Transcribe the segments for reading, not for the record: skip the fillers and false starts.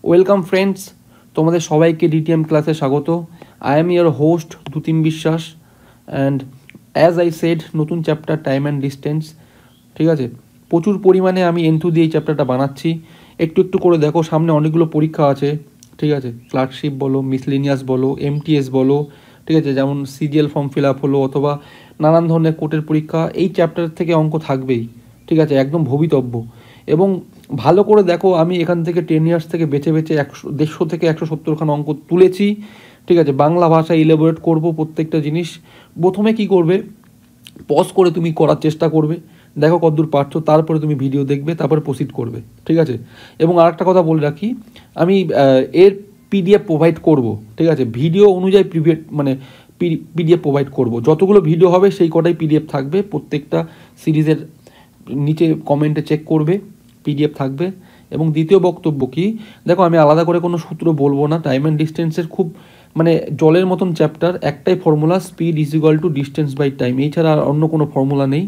Welcome friends, তোমাদের সবাইকে DTM ক্লাসে স্বাগত। আই এম ইয়োর হোস্ট দুতিন বিশ্বাস অ্যান্ড অ্যাজ আই সেড, নতুন চ্যাপ্টার টাইম অ্যান্ড ডিস্টেন্স। ঠিক আছে, প্রচুর পরিমাণে আমি এন্থু দিয়ে এই চ্যাপ্টারটা বানাচ্ছি। একটু একটু করে দেখো, সামনে অনেকগুলো পরীক্ষা আছে। ঠিক আছে, ক্লার্কশিপ বলো, মিসলিনিয়াস বলো, এমটিএস বলো, ঠিক আছে, যেমন সিজিএল ফর্ম ফিল আপ হলো অথবা নানান ধরনের কোর্টের পরীক্ষা, এই চ্যাপ্টার থেকে অঙ্ক থাকবেই। ঠিক আছে, একদম ভবিতব্য। এবং ভালো করে দেখো, আমি এখান থেকে 10 ইয়ার্স থেকে বেছে বেছে 150 থেকে 170খানা অঙ্ক তুলেছি। ঠিক আছে, বাংলা ভাষায় ইলেবোরেট করব প্রত্যেকটা জিনিস। প্রথমে কি করবে, পজ করে তুমি করার চেষ্টা করবে, দেখো কতদূর পারছো, তারপরে তুমি ভিডিও দেখবে, তারপরে প্রসিড করবে। ঠিক আছে, এবং আরেকটা কথা বলে রাখি, আমি এর পিডিএফ প্রোভাইড করব। ঠিক আছে, ভিডিও অনুযায়ী পিডিএফ প্রোভাইড করব। যতগুলো ভিডিও হবে সেই কটাই পিডিএফ থাকবে। প্রত্যেকটা সিরিজের নিচে কমেন্টে চেক করবে, পিডিএফ থাকবে। এবং দ্বিতীয় বক্তব্য কি, দেখো আমি আলাদা করে কোনো সূত্র বলবো না। টাইম অ্যান্ড ডিস্টেন্সের খুব জলের মতন চ্যাপ্টার, একটাই formula, speed is equal to distance by time, এছাড়া আর অন্য কোনো ফর্মুলা নেই।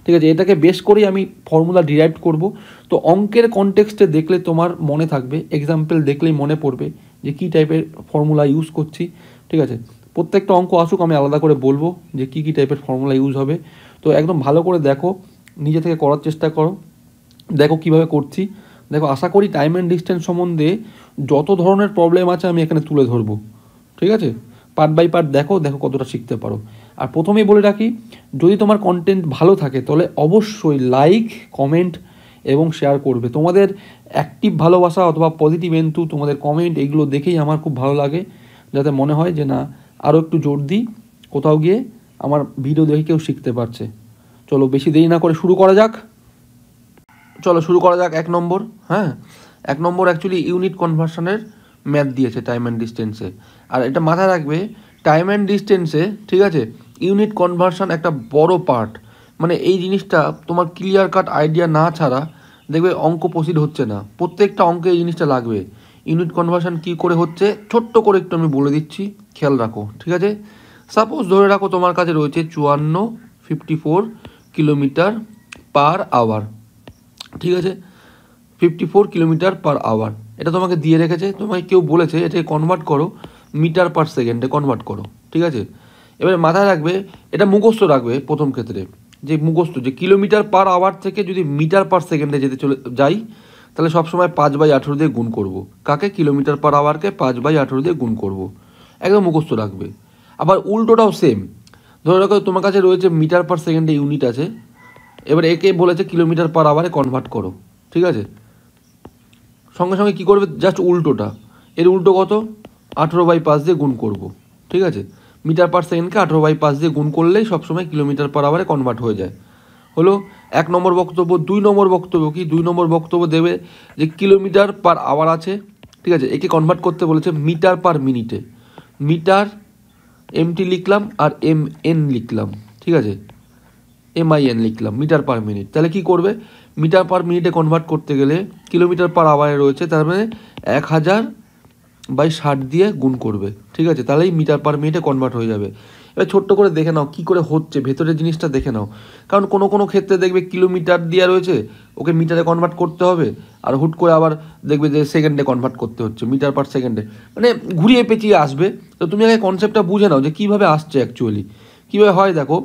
ঠিক আছে, এটাকে বেশ করেই আমি ফর্মুলা ডিরাইভ করব। তো অঙ্কের কনটেক্সটে দেখলে তোমার মনে থাকবে, এক্সাম্পল দেখলেই মনে পড়বে যে কী টাইপের ফর্মুলা ইউজ করছি। ঠিক আছে, প্রত্যেকটা অঙ্ক আসুক আমি আলাদা করে বলবো যে কী টাইপের ফর্মুলা ইউজ হবে। তো একদম ভালো করে দেখো, নিজে থেকে করার চেষ্টা করো, দেখো কিভাবে করছি। দেখো, আশা করি টাইম অ্যান্ড ডিস্টেন্স সম্বন্ধে যত ধরনের প্রবলেম আছে আমি এখানে তুলে ধরবো। ঠিক আছে, পার্ট বাই পার্ট দেখো কতটা শিখতে পারো। আর প্রথমেই বলে রাখি, যদি তোমার কন্টেন্ট ভালো থাকে তাহলে অবশ্যই লাইক, কমেন্ট এবং শেয়ার করবে। তোমাদের অ্যাক্টিভ ভালোবাসা অথবা পজিটিভ এন্থু, তোমাদের কমেন্ট, এগুলো দেখেই আমার খুব ভালো লাগে, যাতে মনে হয় যে না, আরও একটু জোর দিই, কোথাও গিয়ে আমার ভিডিও দেখে কেউ শিখতে পারছে। চলো বেশি দেরি না করে শুরু করা যাক। শুরু করা যাক 1 নম্বর। হ্যাঁ, 1 নম্বর অ্যাকচুয়ালি ইউনিট কনভার্সনের ম্যাথ দিয়েছে টাইম অ্যান্ড ডিস্টেন্সে। আর এটা মাথায় রাখবে, টাইম অ্যান্ড ডিস্টেন্সে, ঠিক আছে, ইউনিট কনভার্সন একটা বড় পার্ট। এই জিনিসটা তোমার ক্লিয়ার কাট আইডিয়া না ছাড়া দেখবে অঙ্ক প্রসিড হচ্ছে না। প্রত্যেকটা অঙ্কে এই জিনিসটা লাগবে। ইউনিট কনভার্সন কী করে হচ্ছে ছোট্ট করে একটু আমি বলে দিচ্ছি, খেয়াল রাখো। ঠিক আছে, সাপোজ ধরে রাখো তোমার কাছে রয়েছে 54 কিলোমিটার পার আওয়ার। ঠিক আছে, 54 কিলোমিটার পার আওয়ার এটা তোমাকে দিয়ে রেখেছে। তোমাকে কেউ বলেছে এটাকে কনভার্ট করো মিটার পার সেকেন্ডে কনভার্ট করো। ঠিক আছে, এবারে মাথায় রাখবে, এটা মুখস্থ রাখবে প্রথম ক্ষেত্রে, যে মুখস্থ যে কিলোমিটার পার আওয়ার থেকে যদি মিটার পার সেকেন্ডে যাই, তাহলে সবসময় 5/18 দিয়ে গুণ করব। কাকে? কিলোমিটার পার আওয়ারকে 5/18 দিয়ে গুণ করব। একদম মুখস্থ রাখবে। আবার উল্টোটাও সেম, ধরে রাখো তোমার কাছে রয়েছে মিটার পার সেকেন্ডে ইউনিট আছে, এবার একে বলেছে কিলোমিটার পার আওয়ারে কনভার্ট করো। ঠিক আছে, সঙ্গে সঙ্গে কী করবে, জাস্ট উল্টোটা, এর উল্টো কত, 18/5 দিয়ে গুণ করব। ঠিক আছে, মিটার পার সেকেন্ডকে 18/5 দিয়ে গুণ করলেই সবসময় কিলোমিটার পার আওয়ারে কনভার্ট হয়ে যায়। হলো 1 নম্বর বক্তব্য। 2 নম্বর বক্তব্য কি, 2 নম্বর বক্তব্য দেবে যে কিলোমিটার পার আওয়ার আছে, ঠিক আছে, একে কনভার্ট করতে বলেছে মিটার পার মিনিটে। মিটার এমটি লিখলাম আর MN লিখলাম। ঠিক আছে, MIN লিখলাম, মিটার পার মিনিট। তাহলে কি করবে, মিটার পার মিনিটে কনভার্ট করতে গেলে কিলোমিটার পার আওয়ারে রয়েছে, তার 1000/60 দিয়ে গুণ করবে। ঠিক আছে, তাহলেই মিটার পার মিনিটে কনভার্ট হয়ে যাবে। এবার ছোট্ট করে দেখে নাও কী করে হচ্ছে, ভেতরের জিনিসটা দেখে নাও। কারণ কোনো ক্ষেত্রে দেখবে কিলোমিটার দেওয়া রয়েছে, ওকে মিটারে কনভার্ট করতে হবে, আর হুট করে আবার দেখবে যে সেকেন্ডে কনভার্ট করতে হচ্ছে, মিটার পার সেকেন্ডে, ঘুরিয়ে পেঁচিয়ে আসবে। তো তুমি আগে কনসেপ্টটা বুঝে নাও যে কীভাবে আসছে অ্যাকচুয়ালি, কীভাবে হয়। দেখো,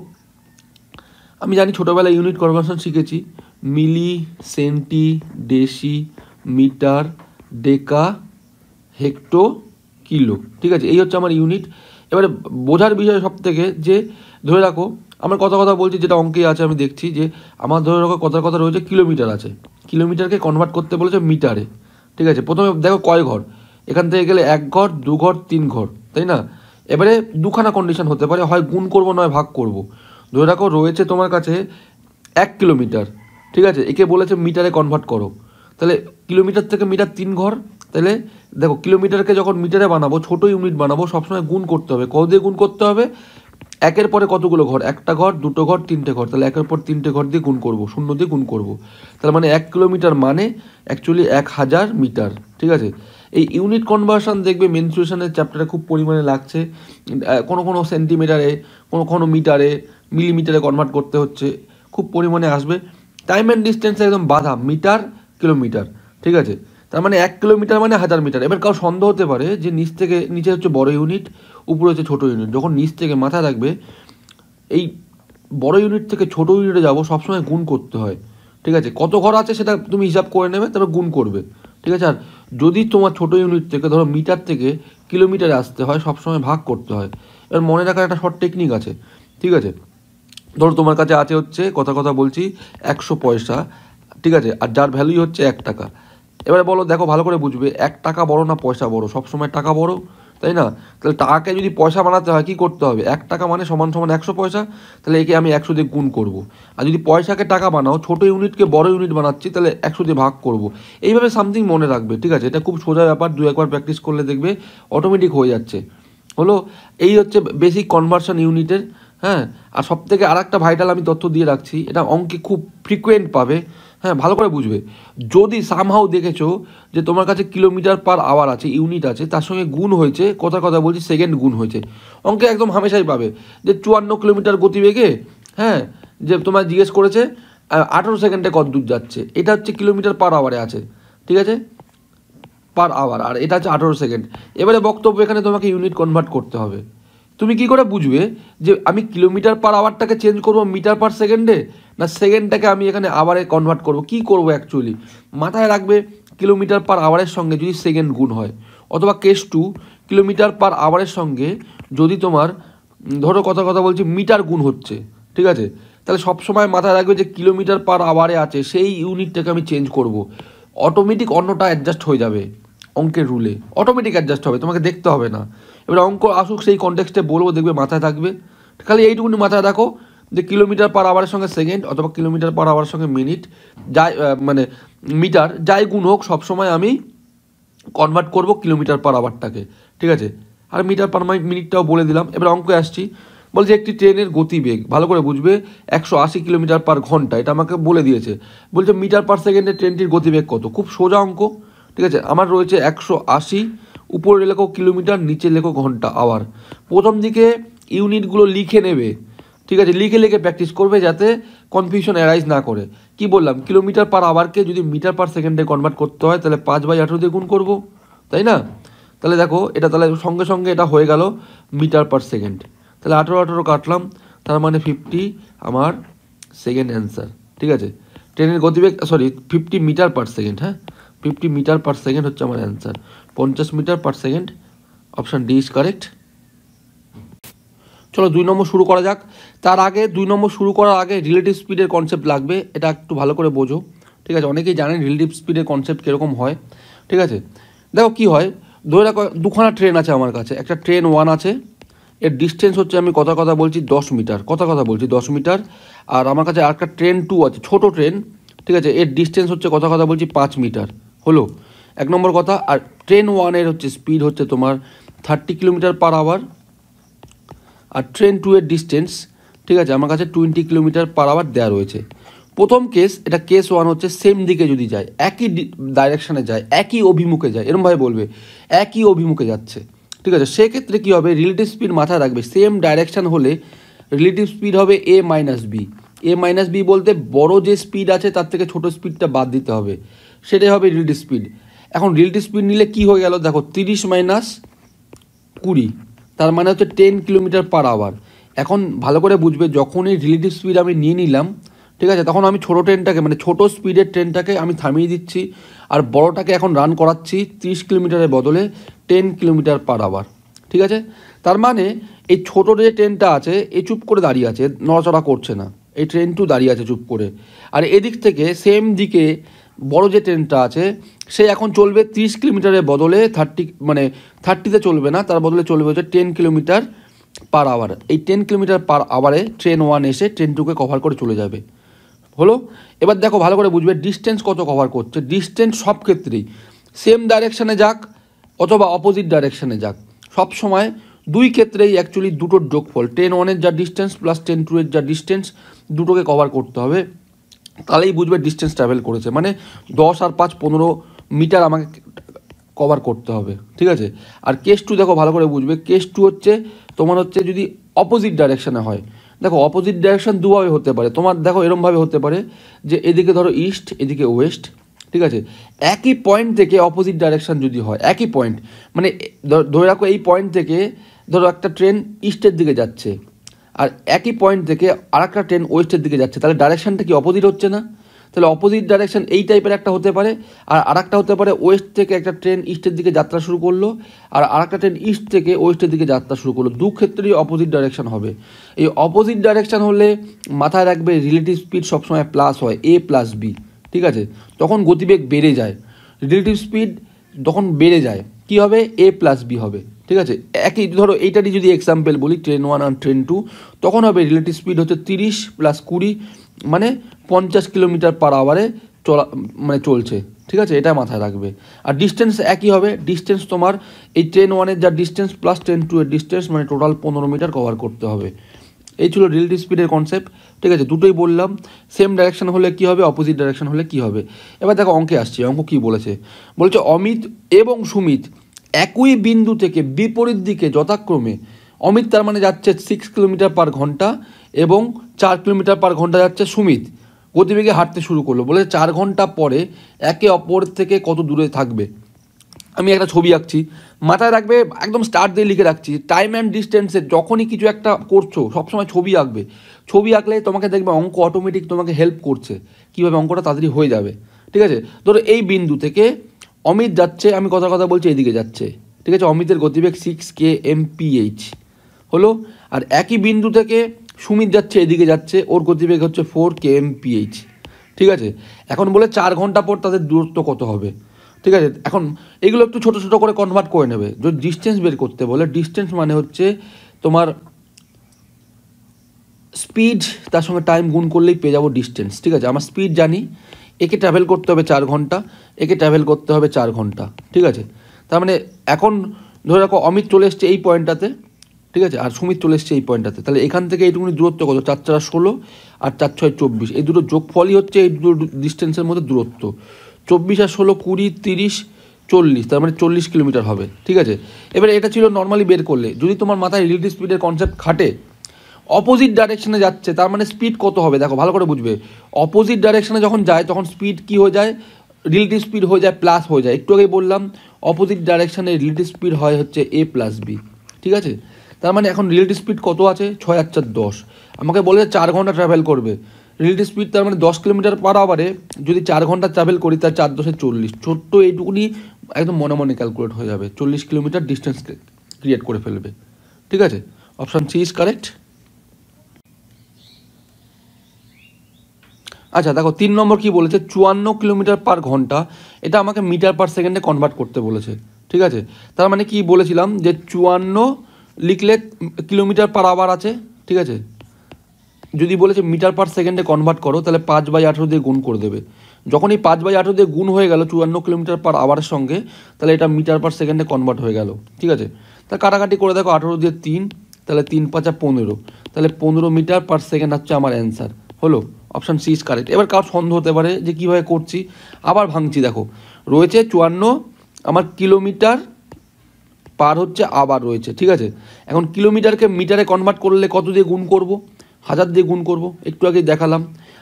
আমি জানি ছোটোবেলায় ইউনিট কনভার্সন শিখেছি, মিলি, সেন্টি, ডেসি, মিটার, ডেকা, হেক্টো, কিলো। ঠিক আছে, এই হচ্ছে আমার ইউনিট। এবারে বোঝার বিষয় সব থেকে, যে ধরে রাখো আমার কথা বলছি, যেটা অঙ্কে আছে আমি দেখছি যে আমার ধরে রাখো কথা রয়েছে কিলোমিটার আছে, কিলোমিটারকে কনভার্ট করতে বলেছে মিটারে। ঠিক আছে, প্রথমে দেখো কয় ঘর, এখান থেকে গেলে 1 ঘর, 2 ঘর, 3 ঘর, তাই না? এবারে দুখানা কন্ডিশন হতে পারে, হয় গুণ করবো নয় ভাগ করব। ধরে রাখো রয়েছে তোমার কাছে 1 কিলোমিটার, ঠিক আছে, একে বলেছে মিটারে কনভার্ট করো। তাহলে কিলোমিটার থেকে মিটার 3 ঘর। তাহলে দেখো, কিলোমিটারকে যখন মিটারে বানাবো, ছোটো ইউনিট বানাবো, সবসময় গুণ করতে হবে। কত দিয়ে গুণ করতে হবে? 1-এর পরে কতগুলো ঘর, 1টা ঘর, 2টো ঘর, 3টে ঘর। তাহলে 1-এর পর 3টে ঘর দিয়ে গুণ করবো, 0 দিয়ে গুণ করবো। তার 1 কিলোমিটার অ্যাকচুয়ালি 1000 মিটার। ঠিক আছে, এই ইউনিট কনভার্সন দেখবে মেনস্ট্রুয়েশনের চ্যাপ্টারে খুব পরিমাণে লাগছে। কোনো সেন্টিমিটারে, কোনো মিটারে, মিলিমিটারে কনভার্ট করতে হচ্ছে, খুব পরিমাণে আসবে। টাইম অ্যান্ড ডিস্টেন্স একদম বাধা, মিটার, কিলোমিটার। ঠিক আছে, তার মানে 1 কিলোমিটার মানে 1000 মিটার। এবার কারো সন্দেহ হতে পারে যে নিচ থেকে নিচে হচ্ছে বড় ইউনিট, উপরে হচ্ছে ছোটো ইউনিট। যখন নিচ থেকে মাথায় রাখবে এই বড় ইউনিট থেকে ছোট ইউনিটে যাবো সবসময় গুণ করতে হয়, ঠিক আছে? কত ঘর আছে সেটা তুমি হিসাব করে নেবে, তারপর গুণ করবে, ঠিক আছে? আর যদি তোমার ছোট ইউনিট থেকে ধরো মিটার থেকে কিলোমিটারে আসতে হয় সবসময় ভাগ করতে হয়। এবার মনে রাখার একটা শর্ট টেকনিক আছে, ঠিক আছে? ধরো তোমার কাছে আছে হচ্ছে কথা বলছি 100 পয়সা, ঠিক আছে? আর যার ভ্যালুই হচ্ছে 1 টাকা। এবারে বলো, দেখো ভালো করে বুঝবে, 1 টাকা বড় না পয়সা বড়? সবসময় টাকা বড়, তাই না? তাহলে টাকাকে যদি পয়সা বানাতে হয় কী করতে হবে? 1 টাকা মানে সমান সমান 100 পয়সা, তাহলে একে আমি 100 দিয়ে গুণ করব। আর যদি পয়সাকে টাকা বানাও, ছোটো ইউনিটকে বড় ইউনিট বানাচ্ছি, তাহলে 100 দিয়ে ভাগ করব। এইভাবে সামথিং মনে রাখবে, ঠিক আছে? এটা খুব সোজা ব্যাপার, 2-1 বার প্র্যাকটিস করলে দেখবে অটোমেটিক হয়ে যাচ্ছে। হলো, এই হচ্ছে বেসিক কনভার্সন ইউনিটের। হ্যাঁ, আর সবথেকে আর একটা ভাইটাল আমি তথ্য দিয়ে রাখছি, এটা অঙ্কে খুব ফ্রিকোয়েন্ট পাবে। হ্যাঁ, ভালো করে বুঝবে। যদি সামহাও দেখেছো যে তোমার কাছে কিলোমিটার পার আওয়ার আছে, ইউনিট আছে, তার সঙ্গে গুণ হয়েছে, কথা বলছি সেকেন্ড গুণ হয়েছে, অঙ্কে একদম হামেশাই পাবে যে 54 কিলোমিটার গতিবেগে, হ্যাঁ, যে তোমার জিজ্ঞেস করেছে 18 সেকেন্ডে কত দূর যাচ্ছে, এটা হচ্ছে কিলোমিটার পার আওয়ারে আছে, ঠিক আছে? পার আওয়ার, আর এটা হচ্ছে 18 সেকেন্ড। এবারে বক্তব্য, এখানে তোমাকে ইউনিট কনভার্ট করতে হবে। তুমি কি করে বুঝবে যে আমি কিলোমিটার পার আওয়ারটাকে চেঞ্জ করবো মিটার পার সেকেন্ডে, না সেকেন্ডটাকে আমি এখানে আওয়ারে কনভার্ট করবো? কি করব অ্যাকচুয়ালি মাথায় রাখবে, কিলোমিটার পার আওয়ারের সঙ্গে যদি সেকেন্ড গুণ হয়, অথবা কেস 2 কিলোমিটার পার আওয়ারের সঙ্গে যদি তোমার ধরো কথা বলছি মিটার গুণ হচ্ছে, ঠিক আছে? তাহলে সবসময় মাথায় রাখবে যে কিলোমিটার পার আওয়ারে আছে সেই ইউনিটটাকে আমি চেঞ্জ করব। অটোমেটিক অন্যটা অ্যাডজাস্ট হয়ে যাবে, অঙ্কের রুলে অটোমেটিক অ্যাডজাস্ট হবে, তোমাকে দেখতে হবে না। এবার অঙ্ক আসুক সেই কনটেক্সটে বলবো, দেখবে মাথায় থাকবে। খালি এইটুকুনি মাথায় রাখো যে কিলোমিটার পার আওয়ারের সঙ্গে সেকেন্ড অথবা কিলোমিটার পার আওয়ারের সঙ্গে মিনিট, যাই মানে মিটার, যাই গুণ হোক সবসময় আমি কনভার্ট করব কিলোমিটার পার আওয়ারটাকে, ঠিক আছে? আর মিটার পার মিনিটটাও বলে দিলাম। এবার অঙ্কে আসছি, বলছে একটি ট্রেনের গতিবেগ, ভালো করে বুঝবে, 180 কিলোমিটার পার ঘন্টা, এটা আমাকে বলে দিয়েছে। বলছে মিটার পার সেকেন্ডে ট্রেনটির গতিবেগ কত? খুব সোজা অঙ্ক, ঠিক আছে? আমার রয়েছে 180, উপরে লেখো কিলোমিটার, নিচে লেখো ঘন্টা আওয়ার। প্রথম দিকে ইউনিটগুলো লিখে নেবে, ঠিক আছে? লিখে প্র্যাকটিস করবে যাতে কনফিউশন অ্যারাইজ না করে। কি বললাম, কিলোমিটার পার আওয়ারকে যদি মিটার পার সেকেন্ডে কনভার্ট করতে হয় তাহলে 5/18 দিয়ে গুণ করবো, তাই না? তাহলে দেখো এটা তাহলে সঙ্গে এটা হয়ে গেল মিটার পার সেকেন্ড। তাহলে 18 কাটলাম, তার মানে 50 আমার সেকেন্ড অ্যান্সার, ঠিক আছে? ট্রেনের গতিবেগ 50 মিটার পার সেকেন্ড, হ্যাঁ 50 মিটার পার সেকেন্ড হচ্ছে আমার answer. 50 meter per second, option D is correct. চলো 2 নম্বর শুরু করা যাক। তার আগে 2 নম্বর শুরু করার আগে রিলেটিভ স্পিডের কনসেপ্ট লাগবে, এটা একটু ভালো করে বোঝো, ঠিক আছে? অনেকেই জানেন রিলেটিভ স্পিডের কনসেপ্ট কীরকম হয়, ঠিক আছে? দেখো কি হয়, ধরে রাখো দুখানা ট্রেন আছে আমার কাছে। একটা ট্রেন 1 আছে, এর ডিস্টেন্স হচ্ছে, আমি কথা বলছি 10 মিটার, কথা বলছি 10 মিটার। আর আমার কাছে আরেকটা ট্রেন 2 আছে, ছোটো ট্রেন, ঠিক আছে? এর ডিস্টেন্স হচ্ছে কথা বলছি 5 মিটার। হলো 1 নম্বর কথা। আর ট্রেন 1 এর হচ্ছে স্পিড হচ্ছে তোমার 30 কিলোমিটার পার আওয়ার, আর ট্রেন 2 এর ডিস্টেন্স, ঠিক আছে, আমার কাছে 20 কিলোমিটার পার আওয়ার দেওয়া রয়েছে। প্রথম কেস, এটা কেস 1 হচ্ছে, সেম দিকে যদি যায়, একই ডাইরেকশানে যায়, একই অভিমুখে যায়, এরমভাবে বলবে একই অভিমুখে যাচ্ছে, ঠিক আছে? সেক্ষেত্রে কী হবে, রিলেটিভ স্পিড মাথায় রাখবে, সেম ডাইরেকশান হলে রিলেটিভ স্পিড হবে a minus B. a minus B বলতে বড় যে স্পিড আছে তার থেকে ছোটো স্পিডটা বাদ দিতে হবে, সেটাই হবে রিলেটিভ স্পিড। এখন রিলেটিভ স্পিড নিলে কি হয়ে গেল, দেখো 30 মাইনাস 20, তার মানে হচ্ছে 10 কিলোমিটার পার আওয়ার। এখন ভালো করে বুঝবে, যখনই রিলেটিভ স্পিড আমি নিয়ে নিলাম, ঠিক আছে, তখন আমি ছোটো ট্রেনটাকে, মানে ছোটো স্পিডের ট্রেনটাকে আমি থামিয়ে দিচ্ছি, আর বড়টাকে এখন রান করাচ্ছি 30 কিলোমিটারের বদলে 10 কিলোমিটার পার আওয়ার, ঠিক আছে? তার মানে এই ছোটো যে ট্রেনটা আছে এ চুপ করে দাঁড়িয়ে আছে, নড়াচড়া করছে না, এই ট্রেন 2 দাঁড়িয়ে আছে চুপ করে। আর এদিক থেকে সেম দিকে বড় যে ট্রেনটা আছে সে এখন চলবে 30 কিলোমিটারের বদলে 30তে চলবে না, তার বদলে চলবে হচ্ছে 10 কিলোমিটার পার আওয়ার। এই 10 কিলোমিটার পার আওয়ারে ট্রেন 1 এসে ট্রেন 2কে কভার করে চলে যাবে। হলো, এবার দেখো ভালো করে বুঝবে ডিস্টেন্স কত কভার করছে। ডিস্টেন্স সব ক্ষেত্রেই সেম ডাইরেকশানে যাক অথবা অপোজিট ডাইরেকশানে যাক, সব সময় দুই ক্ষেত্রেই অ্যাকচুয়ালি দুটোর যোগফল, ট্রেন 1 এর যা ডিস্টেন্স প্লাস ট্রেন 2 এর যা ডিস্টেন্স, দুটোকে কভার করতে হবে, তাহলেই বুঝবে ডিস্টেন্স ট্রাভেল করেছে। মানে 10 আর 5 15 মিটার আমাকে কভার করতে হবে, ঠিক আছে? আর কেস 2 দেখো ভালো করে বুঝবে, কেস 2 হচ্ছে তোমার হচ্ছে যদি অপোজিট ডাইরেকশানে হয়। দেখো অপোজিট ডাইরেকশান দুভাবে হতে পারে, তোমার দেখো এরমভাবে হতে পারে যে এদিকে ধরো ইস্ট, এদিকে ওয়েস্ট, ঠিক আছে, একই পয়েন্ট থেকে অপোজিট ডাইরেকশান যদি হয়, একই পয়েন্ট মানে ধরে রাখো এই পয়েন্ট থেকে ধরো একটা ট্রেন ইস্টের দিকে যাচ্ছে আর একই পয়েন্ট থেকে আর একটা ট্রেন ওয়েস্টের দিকে যাচ্ছে, তাহলে ডাইরেকশানটা কি অপোজিট হচ্ছে না? তাহলে অপোজিট ডাইরেকশান এই টাইপের একটা হতে পারে, আর আরেকটা হতে পারে ওয়েস্ট থেকে একটা ট্রেন ইস্টের দিকে যাত্রা শুরু করলো আর আরেকটা ট্রেন ইস্ট থেকে ওয়েস্টের দিকে যাত্রা শুরু করলো, দু ক্ষেত্রেই অপোজিট ডাইরেকশান হবে। এই অপোজিট ডাইরেকশান হলে মাথায় রাখবে রিলেটিভ স্পিড সবসময় প্লাস হয়, এ প্লাস বি, ঠিক আছে, তখন গতিবেগ বেড়ে যায়, রিলেটিভ স্পিড তখন বেড়ে যায়, কি হবে, এ প্লাস বি হবে, ঠিক আছে। একই ধরো এইটারই যদি এক্সাম্পল বলি, ট্রেন 1 আর ট্রেন 2, তখন হবে রিলেটিভ স্পিড হচ্ছে 30 প্লাস 20 মানে 50 কিলোমিটার পার আওয়ারে চলছে, ঠিক আছে, এটা মাথায় রাখবে। আর ডিস্টেন্স একই হবে, ডিস্টেন্স তোমার এই ট্রেন 1-এর যা ডিস্টেন্স প্লাস ট্রেন 2-এর ডিস্টেন্স মানে টোটাল 15 মিটার কভার করতে হবে। এই ছিল রিলেটিভ স্পিডের কনসেপ্ট, ঠিক আছে, দুটোই বললাম। সেম ডাইরেকশন হলে কি হবে, অপোজিট ডাইরেকশন হলে কি হবে। এবার দেখো অঙ্কে আসছে, অঙ্ক কি বলেছে, বলছে অমিত এবং সুমিত একই বিন্দু থেকে বিপরীত দিকে যথাক্রমে, অমিত তার মানে যাচ্ছে 6 কিলোমিটার পার ঘন্টা এবং 4 কিলোমিটার পার ঘন্টা যাচ্ছে সুমিত, গতিবেগে হাঁটতে শুরু করলো, বলে 4 ঘন্টা পরে একে অপর থেকে কত দূরে থাকবে। আমি একটা ছবি আঁকছি, মাথায় রাখবে একদম স্টার্ট দিয়ে লিখে রাখছি, টাইম অ্যান্ড ডিস্টেন্সে যখনই কিছু একটা করছো সবসময় ছবি আঁকবে, ছবি আঁকলে তোমাকে দেখবে অঙ্ক অটোমেটিক তোমাকে হেল্প করছে, কীভাবে অঙ্কটা তাড়াতাড়ি হয়ে যাবে, ঠিক আছে। ধরো এই বিন্দু থেকে অমিত যাচ্ছে, আমি কথা বলছি এদিকে যাচ্ছে, ঠিক আছে, অমিতের গতিবেগ 6 kmph হলো, আর একই বিন্দু থেকে সুমিত যাচ্ছে এদিকে যাচ্ছে, ওর গতিবেগ হচ্ছে 4 kmph, ঠিক আছে। এখন বলে 4 ঘন্টা পর তাদের দূরত্ব কত হবে, ঠিক আছে। এখন এগুলো একটু ছোটো ছোটো করে কনভার্ট করে নেবে, যদি ডিস্টেন্স বের করতে বলে, ডিস্টেন্স মানে হচ্ছে তোমার স্পিড তার সঙ্গে টাইম গুণ করলেই পেয়ে যাবো ডিস্টেন্স, ঠিক আছে। আমার স্পিড জানি, একে ট্রাভেল করতে হবে 4 ঘন্টা, একে ট্রাভেল করতে হবে 4 ঘন্টা, ঠিক আছে। তার মানে এখন ধরে রাখো অমিত চলে এসছে এই পয়েন্টটাতে, ঠিক আছে, আর সুমিত চলে এসছে এই পয়েন্টটাতে, তাহলে এখান থেকে এইটুকুনি দূরত্ব কত, 4 4 16 আর 4 6 24, এই দুটো যোগফলই হচ্ছে এই দুটো ডিস্টেন্সের মধ্যে দূরত্ব, 24 আর 16 20 30 40, তার মানে 40 কিলোমিটার হবে, ঠিক আছে। এবার এটা ছিল নর্মালি বের করলে, যদি তোমার মাথায় রিলেটিভ স্পিডের কনসেপ্ট খাটে, অপোজিট ডাইরেকশনে যাচ্ছে তার মানে স্পিড কত হবে, দেখো ভালো করে বুঝবে, অপোজিট ডাইরেকশনে যখন যায় তখন স্পিড কি হয়ে যায়, রিলেটিভ স্পিড হয়ে যায় প্লাস হয়ে যায়, একটু আগেই বললাম অপোজিট ডাইরেকশনে রিলেটিভ স্পিড হয় হচ্ছে এ প্লাস বি, ঠিক আছে। তার মানে এখন রিলেটিভ স্পিড কত আছে, 6 আর 4 10, আমাকে বলে 4 ঘন্টা ট্রাভেল করবে, রিলেটিভ স্পিড তার মানে 10 কিলোমিটার পার আওয়ারে যদি 4 ঘন্টা ট্রাভেল করি তার 4 10 40, ছোট্ট এইটুকুনি একদম মনে মনে ক্যালকুলেট হয়ে যাবে, 40 কিলোমিটার ডিস্টেন্স ক্রিয়েট করে ফেলবে, ঠিক আছে। Option C is correct. আচ্ছা দেখো 3 নম্বর কি বলেছে, 54 কিলোমিটার পার ঘন্টা, এটা আমাকে মিটার পার সেকেন্ডে কনভার্ট করতে বলেছে, ঠিক আছে। তার মানে কি বলেছিলাম যে 54 লিখলে কিলোমিটার পার আওয়ার আছে, ঠিক আছে, যদি বলেছে মিটার পার সেকেন্ডে কনভার্ট করো তাহলে 5/18 দিয়ে গুণ করে দেবে, যখন এই 5/18 দিয়ে গুণ হয়ে গেল 54 কিলোমিটার পার আওয়ারের সঙ্গে, তাহলে এটা মিটার পার সেকেন্ডে কনভার্ট হয়ে গেল, ঠিক আছে। তা কাটাকাটি করে দেখো 18 দিয়ে 3, তাহলে 3 5 15, তাহলে 15 মিটার পার সেকেন্ড হচ্ছে আমার অ্যান্সার, হলো অপশান সি ইজ কারেক্ট। এবার কার সন্দেহ হতে পারে যে কীভাবে করছি, আবার ভাঙছি, দেখো রয়েছে 54 আমার কিলোমিটার পার হচ্ছে আবার রয়েছে, ঠিক আছে। এখন কিলোমিটারকে মিটারে কনভার্ট করলে কত দিয়ে গুণ করব, 1000 দিয়ে গুণ করব, একটু আগে দেখালাম।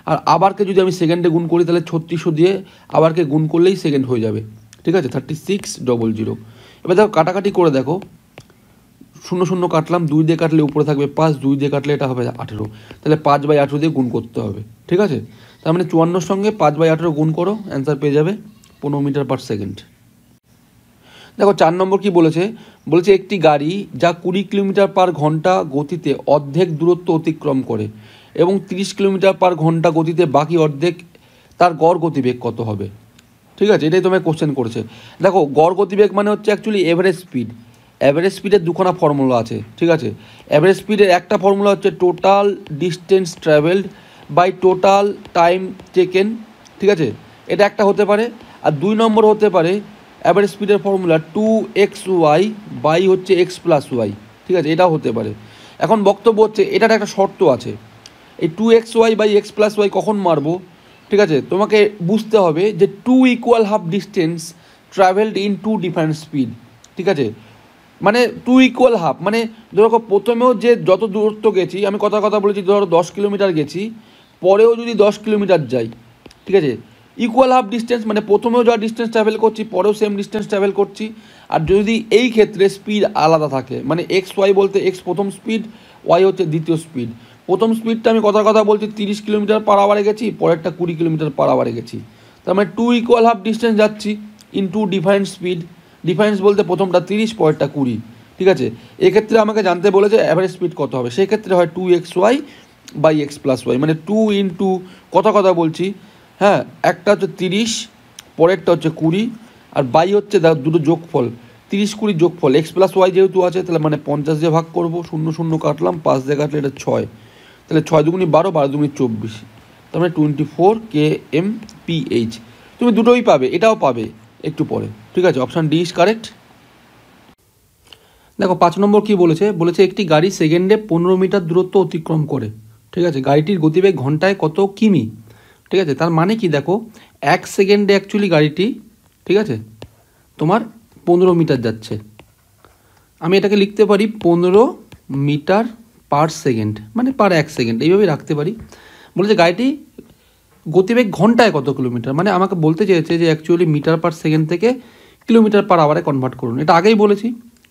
আর আবারকে যদি আমি সেকেন্ডে গুণ করি তাহলে 3600 দিয়ে আবারকে গুণ করলেই সেকেন্ড হয়ে যাবে, ঠিক আছে, 3600। এবার দেখো কাটাকাটি করে দেখো, 0 0 কাটলাম, 2 দিয়ে কাটলে উপরে থাকবে 5, 2 দিয়ে কাটলে এটা হবে 18, তাহলে 5/18 দিয়ে গুণ করতে হবে, ঠিক আছে। তার মানে 54 সঙ্গে 5/18 গুণ করো, অ্যান্সার পেয়ে যাবে 15 মিটার পার সেকেন্ড। দেখো 4 নম্বর কি বলেছে, বলেছে একটি গাড়ি যা 20 কিলোমিটার পার ঘন্টা গতিতে অর্ধেক দূরত্ব অতিক্রম করে এবং 30 কিলোমিটার পার ঘন্টা গতিতে বাকি অর্ধেক, তার গড় গতিবেগ কত হবে, ঠিক আছে। এটাই তোমায় কোশ্চেন করেছে। দেখো গড় গতিবেগ মানে হচ্ছে অ্যাকচুয়ালি এভারেজ স্পিড, অ্যাভারেজ স্পিডের দুখানা ফর্মুলা আছে, ঠিক আছে। অ্যাভারেজ স্পিডের একটা ফর্মুলা হচ্ছে total distance travelled by total time taken, ঠিক আছে, এটা একটা হতে পারে। আর 2 নম্বর হতে পারে অ্যাভারেজ স্পিডের ফর্মুলা 2xy বাই হচ্ছে x প্লাস ওয়াই, ঠিক আছে, এটাও হতে পারে। এখন বক্তব্য হচ্ছে এটার একটা শর্ত আছে, এই 2xy by x plus Y কখন মারবো, ঠিক আছে, তোমাকে বুঝতে হবে যে 2 equal half distance travelled in 2 different speed, ঠিক আছে। মানে 2 ইকুয়াল হাফ মানে ধরো প্রথমেও যে যত দূরত্ব গেছি, আমি কথা বলেছি ধরো 10 কিলোমিটার গেছি, পরেও যদি 10 কিলোমিটার যাই, ঠিক আছে, ইকুয়াল হাফ ডিস্টেন্স মানে প্রথমেও যা ডিস্টেন্স ট্রাভেল করছি পরেও সেম ডিস্টেন্স ট্রাভেল করছি। আর যদি এই ক্ষেত্রে স্পিড আলাদা থাকে, মানে এক্স ওয়াই বলতে এক্স প্রথম স্পিড, ওয়াই হচ্ছে দ্বিতীয় স্পিড। প্রথম স্পিডটা আমি কথা বলছি 30 কিলোমিটার পার আওয়ারে গেছি, পরেরটা 20 কিলোমিটার পার আওয়ারে গেছি, তার মানে 2 ইকুয়াল হাফ ডিস্টেন্স যাচ্ছি ইনটু ডিফারেন্ট স্পিড। ডিফারেন্স বলতে প্রথমটা 30, পরেরটা 20, ঠিক আছে। এক্ষেত্রে আমাকে জানতে বলেছে অ্যাভারেজ স্পিড কত হবে, সেই ক্ষেত্রে হয় 2xy by x plus Y, মানে 2 ইন্টু কথা বলছি, হ্যাঁ, একটা হচ্ছে 30, পরেরটা হচ্ছে 20, আর বাই হচ্ছে দুটো যোগফল, 30-20 যোগফল, এক্স প্লাস ওয়াই যেহেতু আছে তাহলে মানে 50 দিয়ে ভাগ করবো, 0 কাটলাম, 5 দিয়ে কাটলে এটা 6, তাহলে 6 দুগুণি 12, 12 দুগুণি 24, তার মানে 24 kmph। তুমি দুটোই পাবে, এটাও পাবে একটু পরে, ঠিক আছে। Option D is correct. দেখো 5 নম্বর কী বলেছে, বলেছে একটি গাড়ি সেকেন্ডে 15 মিটার দূরত্ব অতিক্রম করে, ঠিক আছে। গাড়িটির গতিবেগ ঘন্টায় কত কিমি, ঠিক আছে। তার মানে কি দেখো 1 সেকেন্ডে অ্যাকচুয়ালি গাড়িটি, ঠিক আছে, তোমার 15 মিটার যাচ্ছে। আমি এটাকে লিখতে পারি 15 মিটার পার সেকেন্ড, মানে পার 1 সেকেন্ড, এইভাবেই রাখতে পারি। বলেছে গাড়িটি গতিবেগ ঘন্টায় কত কিলোমিটার, মানে আমাকে বলতে চেয়েছে যে অ্যাকচুয়ালি মিটার পার সেকেন্ড থেকে কিলোমিটার পার আওয়ারে কনভার্ট করুন। এটা আগেই বলেছি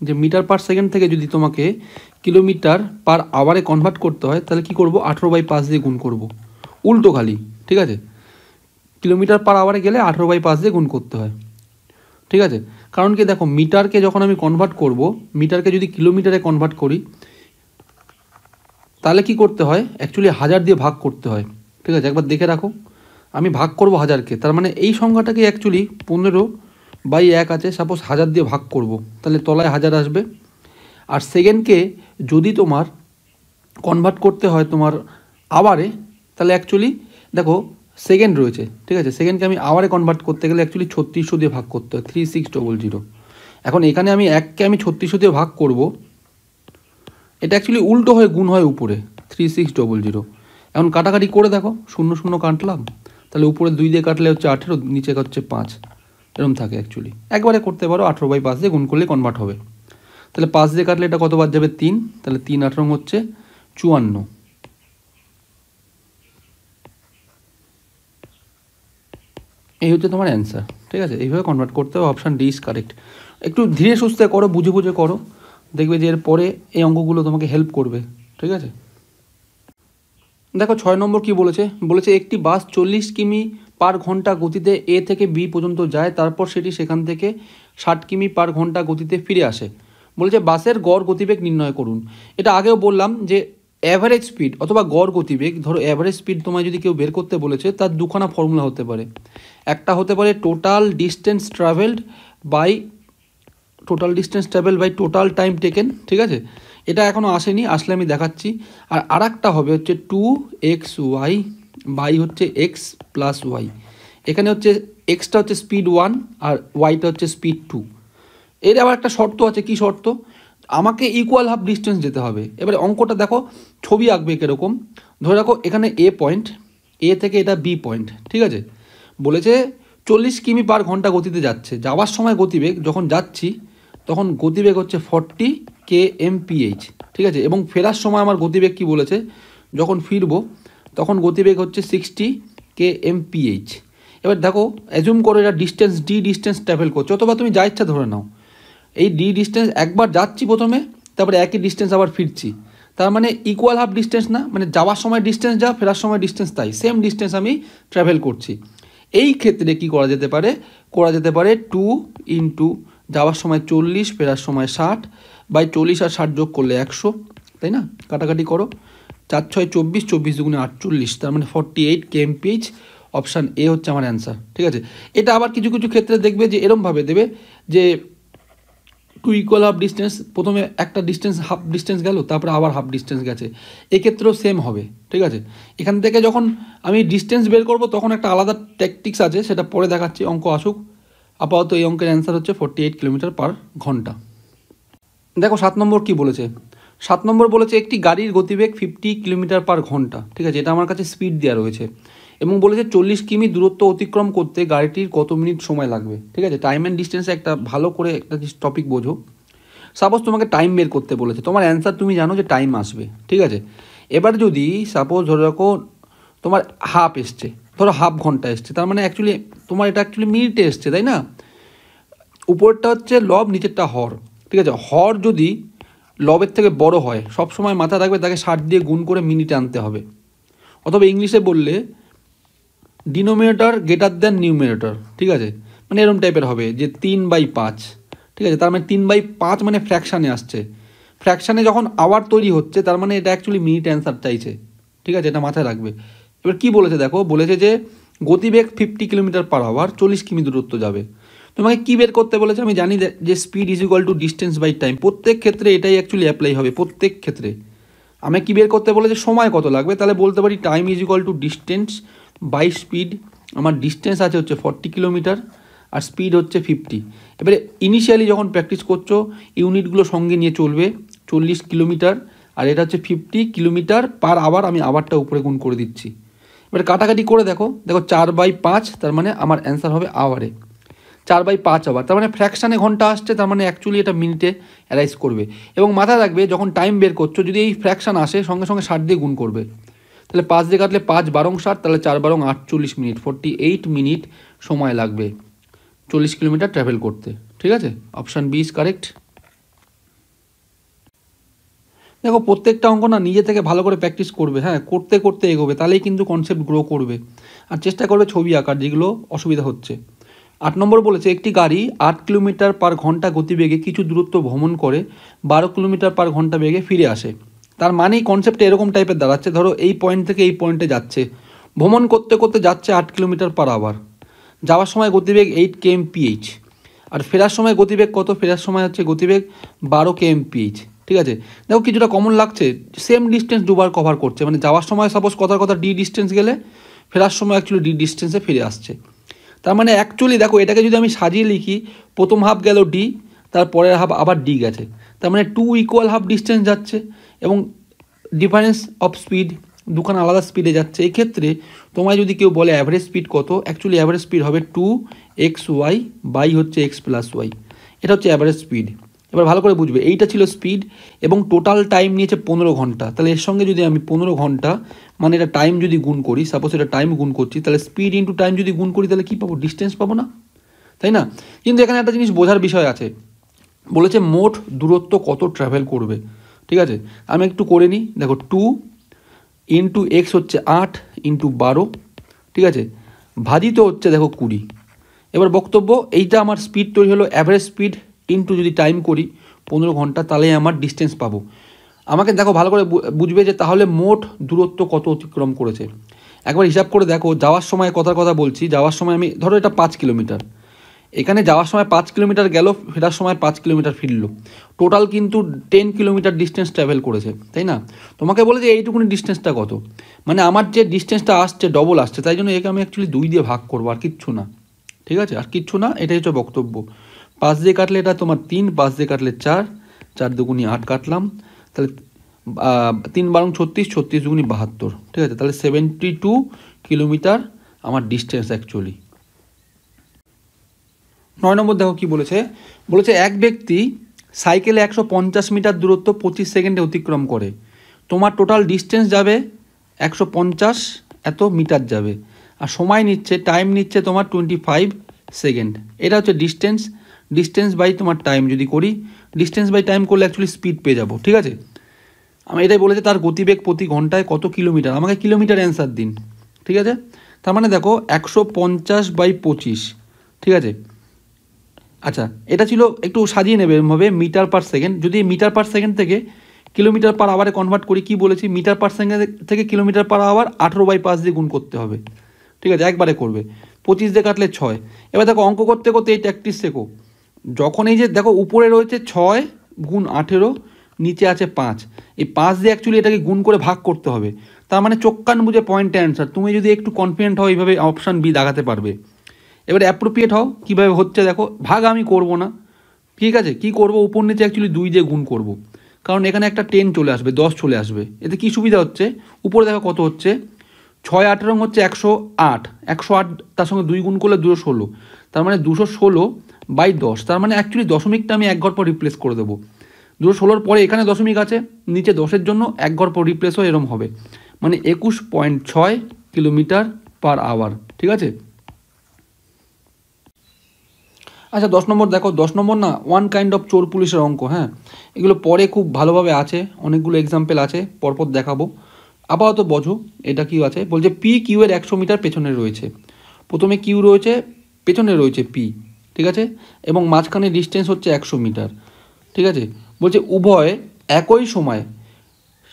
যে মিটার পার সেকেন্ড থেকে যদি তোমাকে কিলোমিটার পার আওয়ারে কনভার্ট করতে হয় তাহলে কী করবো, 18/5 দিয়ে গুণ করব, উল্টো খালি, ঠিক আছে। কিলোমিটার পার আওয়ারে গেলে 18/5 দিয়ে গুণ করতে হয়, ঠিক আছে। কারণ কি দেখো মিটারকে যখন আমি কনভার্ট করব, মিটারকে যদি কিলোমিটারে কনভার্ট করি তাহলে কি করতে হয়, অ্যাকচুয়ালি 1000 দিয়ে ভাগ করতে হয়, ঠিক আছে। একবার দেখে রাখো, আমি ভাগ করব 1000কে, তার মানে এই সংখ্যাটাকে অ্যাকচুয়ালি 15/1 আছে, সাপোজ 1000 দিয়ে ভাগ করব, তাহলে তলায় 1000 আসবে। আর সেকেন্ডকে যদি তোমার কনভার্ট করতে হয় তোমার আওয়ারে, তাহলে অ্যাকচুয়ালি দেখো সেকেন্ড রয়েছে, ঠিক আছে। সেকেন্ডকে আমি আওয়ারে কনভার্ট করতে গেলে অ্যাকচুয়ালি 3600 দিয়ে ভাগ করতে হয়, 3600। এখন এখানে আমি 1কে আমি 3600 দিয়ে ভাগ করব, এটা অ্যাকচুয়ালি উল্টো হয়ে গুণ হয় উপরে 3600। এখন কাটাকাটি করে দেখো, 0 কাটলাম, তাহলে উপরে 2 দিয়ে কাটলে হচ্ছে 18, নিচে হচ্ছে 5, এরকম থাকে অ্যাকচুয়ালি। একবারে করতে পারো 18/5 দিয়ে গুণ করলে কনভার্ট হবে। তাহলে 5 দিয়ে কাটলে এটা কতবার যাবে 3, তাহলে 3 18 হচ্ছে 54। এই হচ্ছে তোমার অ্যান্সার, ঠিক আছে। এইভাবে কনভার্ট করতে হবে। Option D is correct. একটু ধীরে সুস্থে করো, বুঝে বুঝে করো, দেখবে যে এরপরে এই অঙ্কগুলো তোমাকে হেল্প করবে, ঠিক আছে। দেখো 6 নম্বর কি বলেছে, বলেছে একটি বাস 40 কিমি পার ঘন্টা গতিতে এ থেকে বি পর্যন্ত যায়, তারপর সেটি সেখান থেকে 60 কিমি পার ঘন্টা গতিতে ফিরে আসে। বলেছে বাসের গড় গতিবেগ নির্ণয় করুন। এটা আগেও বললাম যে অ্যাভারেজ স্পিড অথবা গড় গতিবেগ, ধরো অ্যাভারেজ স্পিড তোমায় যদি কেউ বের করতে বলেছে তার দুখানা ফর্মুলা হতে পারে। একটা হতে পারে total distance travelled by total time taken, ঠিক আছে। এটা এখনও আসেনি, আসলে আমি দেখাচ্ছি। আর আরেকটা হবে হচ্ছে 2xy বাই হচ্ছে এক্স প্লাস ওয়াই। এখানে হচ্ছে এক্সটা হচ্ছে স্পিড 1 আর ওয়াইটা হচ্ছে স্পিড 2। এর আবার একটা শর্ত আছে, কি শর্ত, আমাকে ইকুয়াল হাফ ডিস্টেন্স যেতে হবে। এবারে অঙ্কটা দেখো, ছবি আঁকবে কীরকম, ধরে রাখো এখানে এ পয়েন্ট, এ থেকে এটা বি পয়েন্ট, ঠিক আছে। বলেছে 40 কিমি পার ঘন্টা গতিতে যাচ্ছে, যাওয়ার সময় গতিবেগ, যখন যাচ্ছি তখন গতিবেগ হচ্ছে 40 kmph, ঠিক আছে। এবং ফেরার সময় আমার গতিবেগ কি বলেছে, যখন ফিরবো তখন গতিবেগ হচ্ছে 60 kmph। এবার দেখো অ্যাজুম করে এটা ডিস্টেন্স ট্রাভেল করছে, অথবা তুমি যা ইচ্ছা ধরে নাও, এই ডিস্টেন্স একবার যাচ্ছি প্রথমে, তারপরে একই ডিস্টেন্স আবার ফিরছি, তার মানে ইকুয়াল হাফ ডিস্টেন্স না, মানে যাওয়ার সময় ডিস্টেন্স যা, ফেরার সময় ডিস্টেন্স তাই, সেম ডিস্টেন্স আমি ট্রাভেল করছি। এই ক্ষেত্রে কি করা যেতে পারে, 2 ইন্টু যাওয়ার সময় 40, ফেরার সময় 60, বাই 40 আর 60 যোগ করলে 100, তাই না। কাটাকাটি করো, 4 6 24, 24 দুগুণে 48, তার মানে 48 kmph। অপশান এ হচ্ছে আমার অ্যান্সার, ঠিক আছে। এটা আবার কিছু কিছু ক্ষেত্রে দেখবে যে এরমভাবে দেবে যে 2 ইকুয়াল হাফ ডিস্টেন্স, প্রথমে একটা ডিস্টেন্স হাফ ডিস্টেন্স গেল, তারপরে আবার হাফ ডিস্টেন্স গেছে, এক্ষেত্রেও সেম হবে, ঠিক আছে। এখান থেকে যখন আমি ডিস্টেন্স বের করব তখন একটা আলাদা ট্যাকটিক্স আছে, সেটা পরে দেখাচ্ছি, অঙ্ক আসুক। আপাতত এই অঙ্কের অ্যান্সার হচ্ছে 48 কিলোমিটার পার ঘন্টা। দেখো 7 নম্বর কি বলেছে, 7 নম্বর বলেছে একটি গাড়ির গতিবেগ 50 কিলোমিটার পার ঘন্টা, ঠিক আছে। এটা আমার কাছে স্পিড দেওয়া রয়েছে, এবং বলেছে 40 কিমি দূরত্ব অতিক্রম করতে গাড়িটির কত মিনিট সময় লাগবে, ঠিক আছে। টাইম অ্যান্ড ডিস্টেন্সে একটা ভালো করে একটা টপিক বোঝো। সাপোজ তোমাকে টাইম বের করতে বলেছে, তোমার অ্যান্সার তুমি জানো যে টাইম আসবে, ঠিক আছে। এবার যদি সাপোজ ধরে রাখো তোমার হাফ এসছে, ধরো হাফ ঘন্টা এসছে, তার মানে অ্যাকচুয়ালি তোমার এটা অ্যাকচুয়ালি মিনিটে এসছে, তাই না? উপরটা হচ্ছে লব, নিচেরটা হর, ঠিক আছে? হর যদি লবের থেকে বড় হয়, সব সময় মাথা রাখবে তাকে 60 দিয়ে গুণ করে মিনিটে আনতে হবে। অথবা ইংলিশে বললে ডিনোমিনেটর গ্রেটার দ্যান নিউমিনেটর, ঠিক আছে? মানে এরকম টাইপের হবে যে 3/5, ঠিক আছে? তার মানে 3/5 মানে ফ্র্যাকশানে আসছে। ফ্র্যাকশানে যখন আওয়ার তৈরি হচ্ছে, তার মানে এটা অ্যাকচুয়ালি মিনিট অ্যান্সার চাইছে, ঠিক আছে? এটা মাথায় রাখবে। এবার কি বলেছে দেখো, বলেছে যে গতিবেগ 50 কিলোমিটার/আওয়ার, 40 কিমি দূরত্ব যাবে। তোমাকে কী বের করতে বলেছে? আমি জানি যে speed is equal to distance by time. প্রত্যেক ক্ষেত্রে এটাই অ্যাকচুয়ালি অ্যাপ্লাই হবে, প্রত্যেক ক্ষেত্রে। আমি কী বের করতে বলেছে? সময় কত লাগবে, তাহলে বলতে পারি time is equal to distance by speed. আমার ডিস্টেন্স আছে হচ্ছে 40 কিলোমিটার আর স্পিড হচ্ছে 50। এবারে ইনিশিয়ালি যখন প্র্যাকটিস করছো ইউনিটগুলো সঙ্গে নিয়ে চলবে, 40 কিলোমিটার আর এটা হচ্ছে 50 কিলোমিটার/আওয়ার। আমি আওয়ারটা উপরে গুণ করে দিচ্ছি। এবারে কাটাকাটি করে দেখো 4/5, তার মানে আমার অ্যান্সার হবে আওয়ারে। 4/5 আওয়ার, তার মানে ফ্র্যাকশানে ঘন্টা আসছে, তার মানে অ্যাকচুয়ালি এটা মিনিটে অ্যারাইজ করবে। এবং মাথায় রাখবে যখন টাইম বের করছো, যদি এই ফ্র্যাকশান আসে সঙ্গে সঙ্গে 60 দিয়ে গুণ করবে। তাহলে 5 দিয়ে কাটলে 5×12 = 60, তাহলে 4×12 = 48 মিনিট, 48 মিনিট সময় লাগবে 40 কিলোমিটার ট্রাভেল করতে, ঠিক আছে? Option B is correct. দেখো প্রত্যেকটা অঙ্ক না নিজে থেকে ভালো করে প্র্যাকটিস করবে, হ্যাঁ, করতে করতে এগোবে, তাহলেই কিন্তু কনসেপ্ট গ্রো করবে। আর চেষ্টা করবে ছবি আঁকার, যেগুলো অসুবিধা হচ্ছে। 8 নম্বর বলেছে একটি গাড়ি 8 কিলোমিটার/ঘন্টা গতিবেগে কিছু দূরত্ব ভ্রমণ করে 12 কিলোমিটার/ঘন্টা বেগে ফিরে আসে। তার মানেই কনসেপ্টটা এরকম টাইপের দাঁড়াচ্ছে, ধরো এই পয়েন্ট থেকে এই পয়েন্টে যাচ্ছে, ভ্রমণ করতে করতে যাচ্ছে 8 কিলোমিটার/আওয়ার, যাওয়ার সময় গতিবেগ 8 kmph, আর ফেরার সময় গতিবেগ কত? ফেরার সময় হচ্ছে গতিবেগ 12 kmph, ঠিক আছে? দেখো কিছুটা কমন লাগছে, সেম ডিস্টেন্স দুবার কভার করছে। মানে যাওয়ার সময় সাপোজ কথার কথা ডি ডিস্টেন্স গেলে, ফেরার সময় অ্যাকচুয়ালি ডি ডিস্টেন্সে ফিরে আসছে। তার মানে অ্যাকচুয়ালি দেখো এটাকে যদি আমি সাজিয়ে লিখি, প্রথম হাফ গেল ডি, তারপরের হাফ আবার ডি গেছে, তার মানে 2 ইকুয়াল হাফ ডিস্টেন্স যাচ্ছে এবং ডিফারেন্স অফ স্পিড, দুখানা আলাদা স্পিডে যাচ্ছে। এই ক্ষেত্রে তোমায় যদি কেউ বলে অ্যাভারেজ স্পিড কত, অ্যাকচুয়ালি অ্যাভারেজ স্পিড হবে 2xy বাই হচ্ছে x + y, এটা হচ্ছে অ্যাভারেজ স্পিড। এবার ভালো করে বুঝবে, এইটা ছিল স্পিড এবং টোটাল টাইম নিয়েছে 15 ঘন্টা। তাহলে এর সঙ্গে যদি আমি 15 ঘন্টা মানে এটা টাইম যদি গুণ করি, সাপোজ এটা টাইম গুণ করছি, তাহলে স্পিড ইন্টু টাইম যদি গুণ করি, তাহলে কী পাবো? ডিস্টেন্স পাবো না, তাই না? কিন্তু এখানে একটা জিনিস বোঝার বিষয় আছে, বলেছে মোট দূরত্ব কত ট্রাভেল করবে, ঠিক আছে? আমি একটু করে নিই, দেখো 2 ইন্টু এক্স হচ্ছে 8 ইন্টু 12, ঠিক আছে, ভাজিত হচ্ছে দেখো 20। এবার বক্তব্য, এইটা আমার স্পিড তৈরি হলো, অ্যাভারেজ স্পিড ইন্টু যদি টাইম করি 15 ঘন্টা, তাহলে আমার ডিস্টেন্স পাবো। আমাকে দেখো ভালো করে বুঝবে যে তাহলে মোট দূরত্ব কত অতিক্রম করেছে। একবার হিসাব করে দেখো, যাওয়ার সময় কথার কথা বলছি, যাওয়ার সময় আমি ধরো এটা 5 কিলোমিটার, এখানে যাওয়ার সময় 5 কিলোমিটার গেল, ফেরার সময় 5 কিলোমিটার ফিরলো, টোটাল কিন্তু 10 কিলোমিটার ডিস্টেন্স ট্রাভেল করেছে, তাই না? তোমাকে বলে যে এইটুকুনি ডিস্টেন্সটা কত, মানে আমার যে ডিস্টেন্সটা আসছে ডবল আসছে, তাই জন্য একে আমি অ্যাকচুয়ালি 2 দিয়ে ভাগ করবো, আর কিচ্ছু না, ঠিক আছে? আর কিচ্ছু না, এটাই হচ্ছে বক্তব্য। 5 দিয়ে কাটলে এটা তোমার 3, 5 দিয়ে কাটলে 4, 4 দুগুণি 8 কাটলাম, তাহলে 3 × 36, 36 দুগুণি 72, ঠিক আছে? তাহলে 72 কিলোমিটার আমার ডিস্টেন্স অ্যাকচুয়ালি। 9 নম্বর দেখো কি বলেছে, বলেছে এক ব্যক্তি সাইকেলে 150 মিটার দূরত্ব 25 সেকেন্ডে অতিক্রম করে, তোমার টোটাল ডিস্টেন্স যাবে 150 এত মিটার যাবে, আর সময় নিচ্ছে, টাইম নিচ্ছে তোমার 25 সেকেন্ড। এটা হচ্ছে ডিস্টেন্স, ডিস্টেন্স বাই তোমার টাইম যদি করি, ডিস্টেন্স বাই টাইম করলে অ্যাকচুয়ালি স্পিড পেয়ে যাবো, ঠিক আছে? আমি এটাই বলেছে তার গতিবেগ প্রতি ঘন্টায় কত কিলোমিটার, আমাকে কিলোমিটার অ্যান্সার দিন, ঠিক আছে? তার মানে দেখো 150/25, ঠিক আছে? আচ্ছা, এটা ছিল, একটু সাজিয়ে নেবে এরমভাবে মিটার/সেকেন্ড। যদি মিটার/সেকেন্ড থেকে কিলোমিটার/আওয়ারে কনভার্ট করি, কি বলেছি, মিটার/সেকেন্ড থেকে কিলোমিটার/আওয়ার 18/5 দিয়ে গুণ করতে হবে, ঠিক আছে? একবারে করবে, 25 দিয়ে কাটলে 6। এবার দেখো অঙ্ক করতে করতে এই ট্যাকটিস শেখো, যখন এই যে দেখো উপরে রয়েছে 6 গুণ 18, নিচে আছে 5, এই 5 দিয়ে অ্যাকচুয়ালি এটাকে গুণ করে ভাগ করতে হবে, তার মানে চোখ কান বুঝে পয়েন্টে অ্যান্সার। তুমি যদি একটু কনফিডেন্ট হও, এইভাবে অপশান বি দাগাতে পারবে। এবারে অ্যাপ্রোপ্রিয়েট হও, কীভাবে হচ্ছে দেখো, ভাগ আমি করব না, ঠিক আছে? কি করব, উপর নিচে অ্যাকচুয়ালি 2 দিয়ে গুণ করব, কারণ এখানে একটা 10 চলে আসবে, 10 চলে আসবে। এতে কি সুবিধা হচ্ছে, উপরে দেখো কত হচ্ছে, 6 8 রং হচ্ছে 108, 108 তার সঙ্গে 2 গুণ করলে 216, তার মানে 216/10, তার মানে অ্যাকচুয়ালি দশমিকটা আমি এক ঘর পর রিপ্লেস করে দেবো। 216 পরে এখানে দশমিক আছে, নিচে 10-এর জন্য এক ঘর পর রিপ্লেস হয়ে এরম হবে, মানে 21.6 কিলোমিটার পার আওয়ার। ঠিক আছে, আচ্ছা 10 নম্বর দেখো, 10 নম্বর না ওয়ান কাইন্ড অফ চোর পুলিশের অঙ্ক। হ্যাঁ, এগুলো পরে খুব ভালোভাবে আছে, অনেকগুলো এক্সাম্পল আছে, পরপর দেখাবো। আপাতত বোঝো এটা কি আছে। বলছে পি কিউ এর 100 মিটার পেছনে রয়েছে। প্রথমে কিউ রয়েছে, পেছনে রয়েছে পি, ঠিক আছে, এবং মাঝখানে ডিস্টেন্স হচ্ছে 100 মিটার। ঠিক আছে, বলছে উভয় একই সময়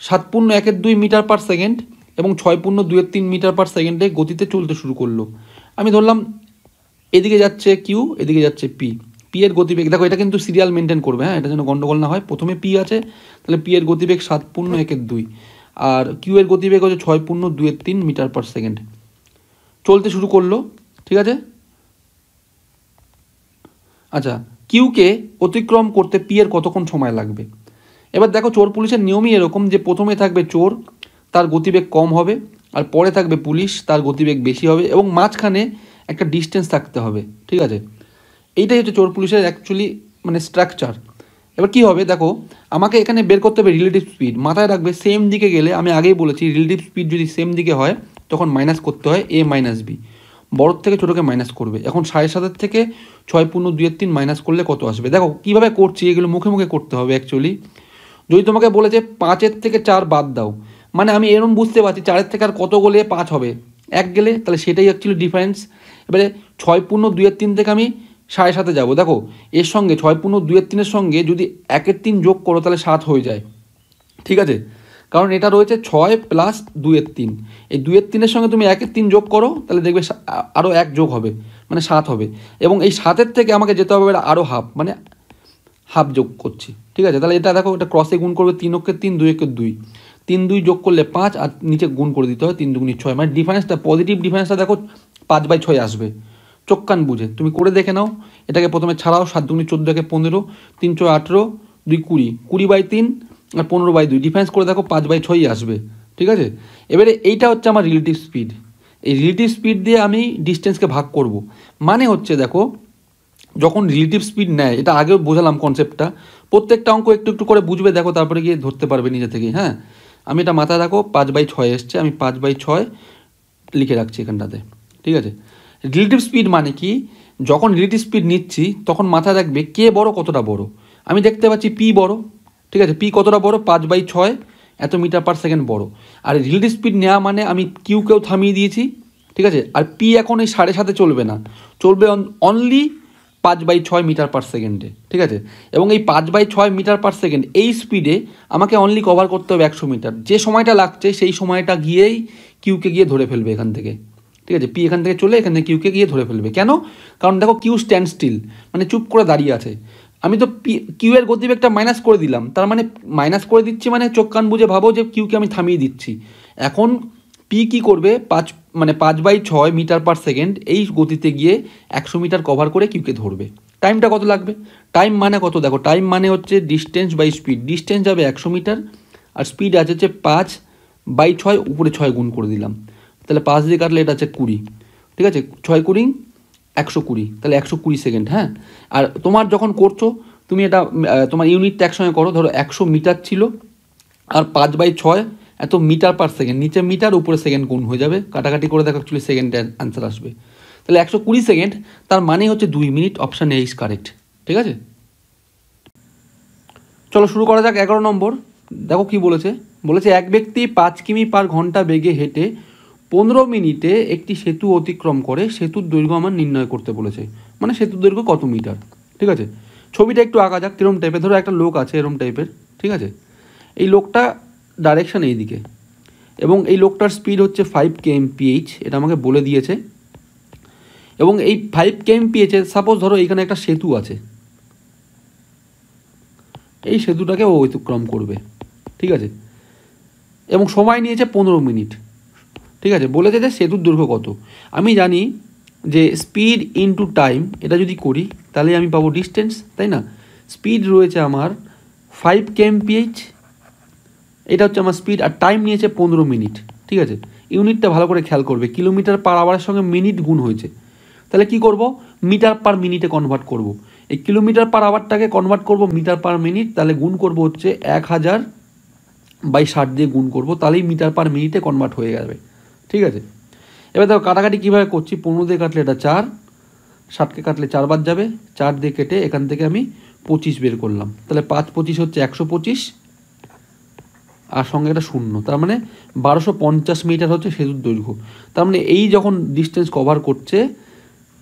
7.1-2 মিটার পার সেকেন্ড এবং 6.2-3 মিটার পার সেকেন্ডে গতিতে চলতে শুরু করলো। আমি ধরলাম এদিকে যাচ্ছে কিউ, এদিকে যাচ্ছে পি। পি এর গতিবেগ দেখো, এটা কিন্তু সিরিয়াল মেনটেন করবে, হ্যাঁ, এটা যেন গন্ডগোল না হয়। প্রথমে পি আছে, তাহলে পি এর গতিবেগ 7.1-2 আর কিউ এর গতিবেগ হচ্ছে 6.2-3 মিটার পার সেকেন্ড। চলতে শুরু করলো, ঠিক আছে। আচ্ছা, কিউকে অতিক্রম করতে পি এর কতক্ষণ সময় লাগবে? এবার দেখো চোর পুলিশের নিয়মই এরকম যে প্রথমে থাকবে চোর, তার গতিবেগ কম হবে, আর পরে থাকবে পুলিশ, তার গতিবেগ বেশি হবে, এবং মাঝখানে একটা ডিস্টেন্স থাকতে হবে। ঠিক আছে, এইটাই হচ্ছে চোর পুলিশের অ্যাকচুয়ালি মানে স্ট্রাকচার। এবার কি হবে দেখো, আমাকে এখানে বের করতে হবে রিলেটিভ স্পিড। মাথায় রাখবে সেম দিকে গেলে, আমি আগেই বলেছি রিলেটিভ স্পিড যদি সেম দিকে হয় তখন মাইনাস করতে হয় এ মাইনাস বি, বড়োর থেকে ছোটোকে মাইনাস করবে। এখন 7.5 থেকে 6.2-3 মাইনাস করলে কত আসবে? দেখো কীভাবে করছি, এগুলো মুখে মুখে করতে হবে অ্যাকচুয়ালি। যদি তোমাকে বলেছে 5 থেকে 4 বাদ দাও, মানে আমি এরকম বুঝতে পারছি 4 থেকে আর কত গেলে 5 হবে, 1 গেলে, তাহলে সেটাই অ্যাকচুয়ালি ডিফারেন্স। এবারে 6.2-3 থেকে আমি 7.5 যাবো। দেখো এর সঙ্গে 6.2-3 সঙ্গে যদি 1-3 যোগ করো তাহলে 7 হয়ে যায়। ঠিক আছে, কারণ এটা রয়েছে 6 প্লাস 2-3, এই 2-3 সঙ্গে তুমি 1-3 যোগ করো তাহলে দেখবে আরও 1 যোগ হবে, মানে 7 হবে। এবং এই 7 থেকে আমাকে যেতে হবে আরও হাফ, মানে হাফ যোগ করছি। ঠিক আছে, তাহলে এটা দেখো, এটা ক্রসে গুণ করবে 3-3, 2-2, 3-2 যোগ করলে 5, আর নিচে গুণ করে দিতে হয় 3-2 6, মানে ডিফারেন্সটা পজিটিভ ডিফারেন্সটা দেখো 5/6 আসবে। চোখ কান বুঝে তুমি করে দেখে নাও। এটাকে প্রথমে ছাড়াও, 7-2 14, 15, 3 18, 2 20, 20/3 আর 15/2, ডিফারেন্স করে দেখো 5/6 আসবে। ঠিক আছে, এবারে এইটা হচ্ছে আমার রিলেটিভ স্পিড। এই রিলেটিভ স্পিড দিয়ে আমি ডিস্টেন্সকে ভাগ করব। মানে হচ্ছে দেখো, যখন রিলেটিভ স্পিড নেয়, এটা আগেও বোঝালাম কনসেপ্টটা, প্রত্যেকটা অঙ্ক একটু একটু করে বুঝবে, দেখো তারপরে গিয়ে ধরতে পারবে নিজে থেকেই। হ্যাঁ, আমি এটা মাথায় রাখো, 5/6 এসছে, আমি 5/6 লিখে রাখছি এখানটাতে। ঠিক আছে, রিলেটিভ স্পিড মানে কি, যখন রিলেটিভ স্পিড নিচ্ছি তখন মাথায় রাখবে কে বড় কতটা বড়। আমি দেখতে পাচ্ছি পি বড়, ঠিক আছে, পি কতটা বড়, 5/6 এত মিটার পার সেকেন্ড বড়। আর রিলেটিভ স্পিড নেওয়া মানে আমি কিউকেও থামিয়ে দিয়েছি। ঠিক আছে, আর পি এখন এই 7.5 চলবে না, চলবে অনলি 5/6 মিটার পার সেকেন্ডে। ঠিক আছে, এবং এই 5/6 মিটার পার সেকেন্ড এই স্পিডে আমাকে অনলি কভার করতে হবে 100 মিটার। যে সময়টা লাগছে সেই সময়টা গিয়েই কিউকে গিয়ে ধরে ফেলবে এখান থেকে। ঠিক আছে, পি এখান থেকে চলে এখান থেকে কিউকে গিয়ে ধরে ফেলবে। কেন? কারণ দেখো কিউ স্ট্যান্ড স্টিল, মানে চুপ করে দাঁড়িয়ে আছে। আমি তো কিউ এর গতিবেগটা মাইনাস করে দিলাম, তার মানে মাইনাস করে দিচ্ছি মানে চোখ কান বুঝে ভাবো যে কিউকে আমি থামিয়ে দিচ্ছি। এখন পি কী করবে, 5/6 মিটার পার সেকেন্ড এই গতিতে গিয়ে 100 মিটার কভার করে কিউকে ধরবে। টাইমটা কত লাগবে? টাইম মানে কত দেখো, টাইম মানে হচ্ছে ডিস্টেন্স বাই স্পিড। ডিস্টেন্স যাবে 100 মিটার, আর স্পিড আছে হচ্ছে 5/6, উপরে 6 গুণ করে দিলাম, তাহলে 5 দিয়ে কাটলে এটা আছে 20। ঠিক আছে, 6-20 120, তাহলে 120 সেকেন্ড। হ্যাঁ, আর তোমার যখন করছো তুমি এটা তোমার ইউনিটটা একসঙ্গে করো। ধরো 100 মিটার ছিল, আর 5/6 এত মিটার পার সেকেন্ড, নিচে মিটার উপরে সেকেন্ড গুণ হয়ে যাবে, কাটাকাটি করে দেখো অ্যাকচুয়ালি সেকেন্ডের অ্যান্সার আসবে। তাহলে 120 সেকেন্ড, তার মানে হচ্ছে 2 minute. Option A is correct. ঠিক আছে, চলো শুরু করা যাক। 11 নম্বর দেখো কি বলেছে। বলেছে এক ব্যক্তি 5 কিমি পার ঘন্টা বেগে হেঁটে 15 মিনিটে একটি সেতু অতিক্রম করে, সেতুর দৈর্ঘ্য আমার নির্ণয় করতে বলেছে। মানে সেতুর দৈর্ঘ্য কত মিটার। ঠিক আছে, ছবিটা একটু আঁকা যাক কিরম টাইপের। ধরো একটা লোক আছে এরম টাইপের। ঠিক আছে, এই লোকটা ডাইরেকশান এইদিকে, এবং এই লোকটার স্পিড হচ্ছে 5 kmph, এটা আমাকে বলে দিয়েছে। এবং এই 5 kmph সাপোজ ধরো এইখানে একটা সেতু আছে, এই সেতুটাকে ও অতিক্রম করবে। ঠিক আছে, এবং সময় নিয়েছে 15 মিনিট। ঠিক আছে, বলেছে যে সেতুর দৈর্ঘ্য কত। আমি জানি যে স্পিড ইনটু টাইম, এটা যদি করি তাহলে আমি পাবো ডিস্টেন্স, তাই না? স্পিড রয়েছে আমার 5 kmph, এটা হচ্ছে আমার স্পিড, আর টাইম নিয়েছে 15 মিনিট। ঠিক আছে, ইউনিটটা ভালো করে খেয়াল করবে, কিলোমিটার পার আওয়ারের সঙ্গে মিনিট গুণ হয়েছে। তাহলে কি করব, মিটার পার মিনিটে কনভার্ট করব। এই কিলোমিটার পার আওয়ারটাকে কনভার্ট করব মিটার পার মিনিট, তাহলে গুণ করব হচ্ছে 1000/60 দিয়ে গুণ করব, তাহলেই মিটার পার মিনিটে কনভার্ট হয়ে যাবে। ঠিক আছে, এবার দেখো কাটাকাটি কীভাবে করছি, 15 দিয়ে কাটলে এটা 4, 60কে কাটলে 4 বাদ যাবে, 4 দিয়ে কেটে এখান থেকে আমি 25 বের করলাম, তাহলে 5 25 হচ্ছে 125, আর সঙ্গে একটা শূন্য, তার মানে 1250 মিটার হচ্ছে সেতুর দৈর্ঘ্য। তার মানে এই যখন ডিস্টেন্স কভার করছে,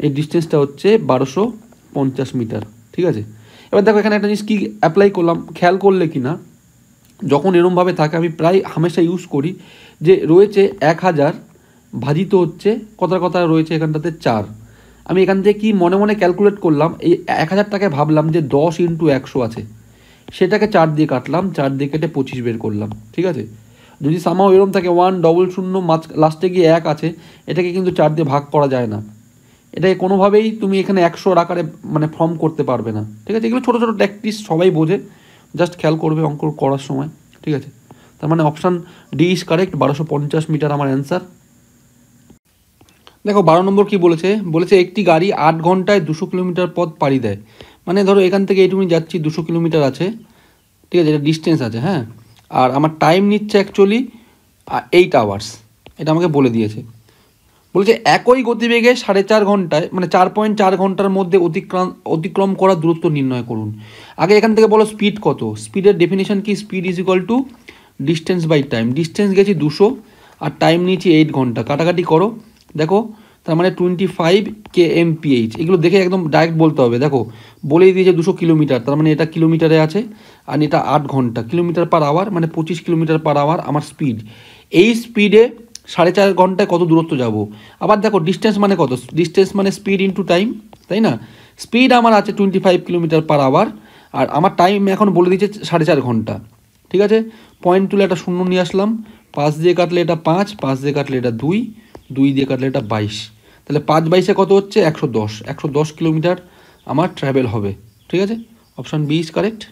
এই ডিস্টেন্সটা হচ্ছে 1250 মিটার, ঠিক আছে। এবার দেখো এখানে একটা জিনিস কী অ্যাপ্লাই করলাম, খেয়াল করলে কি না, যখন এরমভাবে থাকে আমি প্রায় হামেশা ইউজ করি যে রয়েছে 1000 ভাজিত হচ্ছে কথা রয়েছে এখানটাতে 4, আমি এখান থেকে কি মনে মনে ক্যালকুলেট করলাম, এই 1000টাকে ভাবলাম যে 10 × 100 আছে, সেটাকে 4 দিয়ে কাটলাম, 4 দিয়ে কেটে 25 বের করলাম, ঠিক আছে। যদি সামাও এরম থাকে 100 লাস্টে গিয়ে 1 আছে, এটাকে কিন্তু 4 দিয়ে ভাগ করা যায় না, এটাকে কোনোভাবেই তুমি এখানে 100 আকারে মানে ফর্ম করতে পারবে না, ঠিক আছে। এগুলো ছোটো ছোটো ট্যাকটিস সবাই বোঝে, জাস্ট খেয়াল করবে অঙ্ক করার সময়, ঠিক আছে। তার মানে option D is correct, 1250 meter আমার অ্যান্সার। দেখো 12 নম্বর কি বলেছে, বলেছে একটি গাড়ি 8 ঘন্টায় 200 কিলোমিটার পথ পাড়ি দেয়, মানে ধরো এখান থেকে এইটুকুনি যাচ্ছি 200 কিলোমিটার আছে, ঠিক আছে, এটা ডিস্টেন্স আছে, হ্যাঁ, আর আমার টাইম নিচ্ছে অ্যাকচুয়ালি 8 আওয়ার্স, এটা আমাকে বলে দিয়েছে। বলছে একই গতিবেগে 4.5 ঘন্টায় মানে 4.4 ঘন্টার মধ্যে অতিক্রম করা দূরত্ব নির্ণয় করুন। আগে এখান থেকে বলো স্পিড কত, স্পিডের ডেফিনেশন কি, speed is equal to distance by time, distance গেছি 200 আর টাইম নিয়েছি 8 ঘন্টা, কাটাকাটি করো, দেখো তার মানে 25 kmph, এগুলো দেখে একদম ডাইরেক্ট বলতে হবে, দেখো বলেই দিয়েছে 200 কিলোমিটার, তার মানে এটা কিলোমিটারে আছে, আর এটা 8 ঘন্টা, কিলোমিটার পার আওয়ার মানে 25 কিলোমিটার পার আওয়ার আমার স্পিড, এই স্পিডে 4.5 ঘন্টায় কত দূরত্ব যাব। আবার দেখো ডিস্টেন্স মানে কত, ডিস্টেন্স মানে স্পিড ইন্টু টাইম, তাই না, স্পিড আমার আছে 25 কিলোমিটার পার আওয়ার, আর আমার টাইম এখন বলে দিচ্ছে 4.5 ঘন্টা, ঠিক আছে। পয়েন্ট তুলে একটা শূন্য নিয়ে আসলাম, 5 দিয়ে কাটলে এটা 5, 5 দিয়ে কাটলে এটা 2, 2 দিয়ে কাটলে এটা 22, তাহলে 5 22 কত হচ্ছে 110 কিলোমিটার আমার ট্রাভেল হবে, ঠিক আছে। Option B is correct.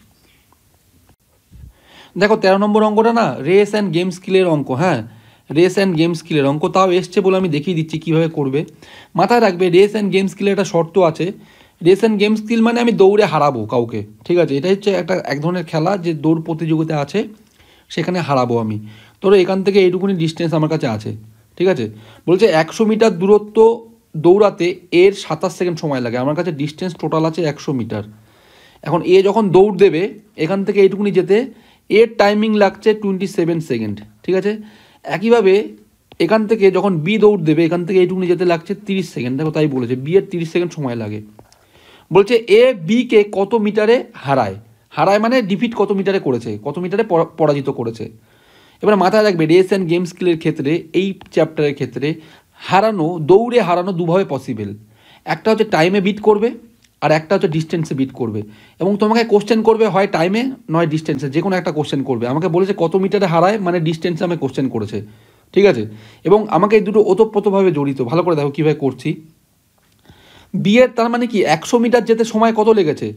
দেখো 13 নম্বর অঙ্কটা না রেস অ্যান্ড গেম স্কিলের অঙ্ক, হ্যাঁ, রেস অ্যান্ড গেম স্কিলের অঙ্ক, তাও এসছে বলে আমি দেখিয়ে দিচ্ছি কীভাবে করবে। মাথায় রাখবে রেস অ্যান্ড গেম স্কিলের একটা শর্ত আছে, রেস অ্যান্ড গেম স্কিল মানে আমি দৌড়ে হারাবো কাউকে, ঠিক আছে, এটা হচ্ছে এক ধরনের খেলা যে দৌড় প্রতিযোগিতা আছে, সেখানে হারাবো আমি। ধরো এখান থেকে এইটুকুনি ডিস্টেন্স আমার কাছে আছে, ঠিক আছে, বলছে 100 মিটার দূরত্ব দৌড়াতে এর 27 সেকেন্ড সময় লাগে, আমার কাছে ডিস্টেন্স টোটাল আছে 100 মিটার। এখন এ যখন দৌড় দেবে এখান থেকে এইটুকুনি যেতে, এর টাইমিং লাগছে 27 সেকেন্ড, ঠিক আছে। একইভাবে এখান থেকে যখন বি দৌড় দেবে এখান থেকে এইটুকুনি যেতে লাগছে 30 সেকেন্ড, দেখো তাই বলেছে বি এর 30 সেকেন্ড সময় লাগে। বলছে এ বিকে কত মিটারে হারায়, মানে ডিফিট কত মিটারে করেছে, কত মিটারে পরাজিত করেছে। এবার মাথায় রাখবে রেস অ্যান্ড গেম স্কিলের ক্ষেত্রে, এই চ্যাপ্টারের ক্ষেত্রে দৌড়ে হারানো দুভাবে পসিবল, একটা হচ্ছে টাইমে বিট করবে আর একটা হচ্ছে ডিস্টেন্সে বিট করবে, এবং তোমাকে কোশ্চেন করবে হয় টাইমে নয় ডিস্টেন্সে, যে কোনো একটা কোশ্চেন করবে। আমাকে বলেছে কত মিটারে হারায় মানে ডিস্টেন্সে আমাকে কোশ্চেন করেছে, ঠিক আছে, এবং আমাকে এই দুটো ওতপ্রোতভাবে জড়িত। ভালো করে দেখো কীভাবে করছি, বিয়ের তার মানে কি 100 মিটার যেতে সময় কত লেগেছে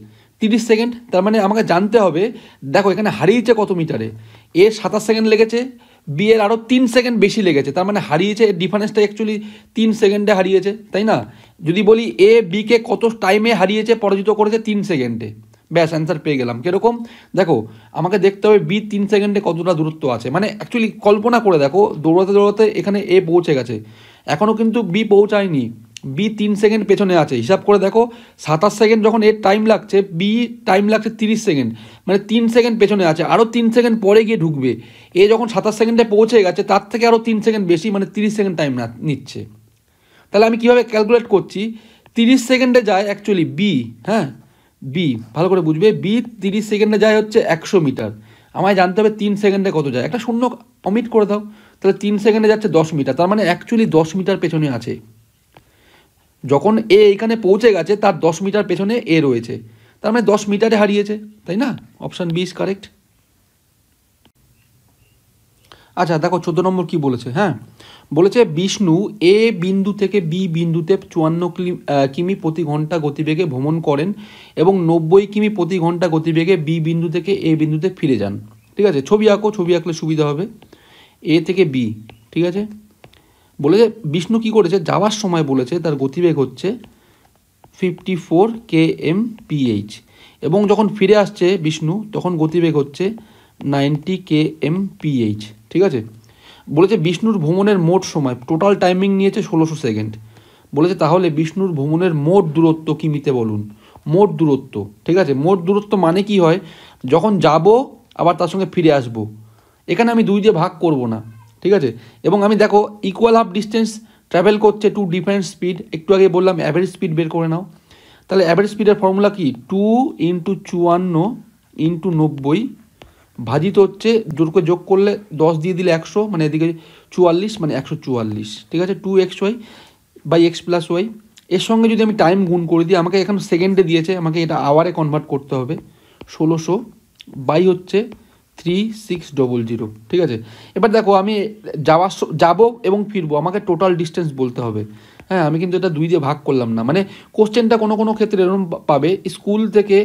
30 সেকেন্ড, তার মানে আমাকে জানতে হবে, দেখো এখানে হারিয়েছে কত মিটারে, এর 27 সেকেন্ড লেগেছে, বিয়ের আরও 3 সেকেন্ড বেশি লেগেছে, তার মানে হারিয়েছে, এর ডিফারেন্সটা অ্যাকচুয়ালি 3 সেকেন্ডে হারিয়েছে, তাই না। যদি বলি এ বিকে কত টাইমে হারিয়েছে পরাজিত করেছে 3 সেকেন্ডে, ব্যাস অ্যান্সার পেয়ে গেলাম। কীরকম দেখো আমাকে দেখতে হবে বি 3 সেকেন্ডে কতটা দূরত্ব আছে, মানে অ্যাকচুয়ালি কল্পনা করে দেখো দৌড়াতে এখানে এ পৌঁছে গেছে, এখনও কিন্তু বি পৌঁছায়নি, বি 3 সেকেন্ড পেছনে আছে, হিসাব করে দেখো 27 সেকেন্ড যখন এর টাইম লাগছে, বি টাইম লাগছে 30 সেকেন্ড, মানে 3 সেকেন্ড পেছনে আছে, আরও 3 সেকেন্ড পরে গিয়ে ঢুকবে, এ যখন 27 সেকেন্ডে পৌঁছে গেছে তার থেকে আরও 3 সেকেন্ড বেশি, মানে 30 সেকেন্ড টাইম নিচ্ছে। তাহলে আমি কীভাবে ক্যালকুলেট করছি, 30 সেকেন্ডে যায় অ্যাকচুয়ালি বি, হ্যাঁ বি ভালো করে বুঝবে, বি 30 সেকেন্ডে যায় হচ্ছে 100 মিটার, আমায় জানতে হবে 3 সেকেন্ডে কত যায়, একটা শূন্য অমিট করে দাও, তাহলে 3 সেকেন্ডে যাচ্ছে 10 মিটার, তার মানে অ্যাকচুয়ালি 10 মিটার পেছনে আছে, যখন এ এইখানে পৌঁছে গেছে তার 10 মিটার পেছনে এ রয়েছে, তার মানে 10 মিটারে হারিয়েছে, তাই না। Option B is correct. আচ্ছা দেখো 14 নম্বর কি বলেছে, হ্যাঁ বলেছে বিষ্ণু এ বিন্দু থেকে বি বিন্দুতে 54 কিমি প্রতি ঘন্টা গতিবেগে ভ্রমণ করেন এবং 90 কিমি প্রতি ঘন্টা গতিবেগে বি বিন্দু থেকে এ বিন্দুতে ফিরে যান, ঠিক আছে। ছবি আঁকো, ছবি আঁকলে সুবিধা হবে, এ থেকে বি, ঠিক আছে। বলেছে বিষ্ণু কি করেছে, যাওয়ার সময় বলেছে তার গতিবেগ হচ্ছে 54 kmph, এবং যখন ফিরে আসছে বিষ্ণু তখন গতিবেগ হচ্ছে 90 kmph, ঠিক আছে। বলেছে বিষ্ণুর ভ্রমণের মোট সময়, টোটাল টাইমিং নিয়েছে 1600 সেকেন্ড। বলেছে তাহলে বিষ্ণুর ভ্রমণের মোট দূরত্ব কিমিতে বলুন। মোট দূরত্ব, ঠিক আছে, মোট দূরত্ব মানে কি হয়, যখন যাব আবার তার সঙ্গে ফিরে আসব, এখানে আমি 2 দিয়ে ভাগ করব না, ঠিক আছে। এবং আমি দেখো ইকুয়াল হাফ ডিস্টেন্স ট্রাভেল করছে টু ডিফারেন্ট স্পিড, একটু আগে বললাম অ্যাভারেজ স্পিড বের করে নাও। তাহলে অ্যাভারেজ স্পিডের ফর্মুলা কি, 2 × 54 × 90 ভাজিত হচ্ছে, জোর করে যোগ করলে 10 দিয়ে দিলে 100, মানে এদিকে 44, মানে 144, ঠিক আছে। 2xy/x+y, এর সঙ্গে যদি আমি টাইম গুণ করে দিই, আমাকে এখানে সেকেন্ডে দিয়েছে, আমাকে এটা আওয়ারে কনভার্ট করতে হবে, 1600 বাই হচ্ছে 3600, ঠিক আছে। এবার দেখো আমি যাব এবং ফিরবো, আমাকে টোটাল ডিস্টেন্স বলতে হবে। হ্যাঁ, আমি কিন্তু এটা 2 দিয়ে ভাগ করলাম না, মানে কোশ্চেনটা কোনো কোনো ক্ষেত্রে এরকম পাবে, স্কুল থেকে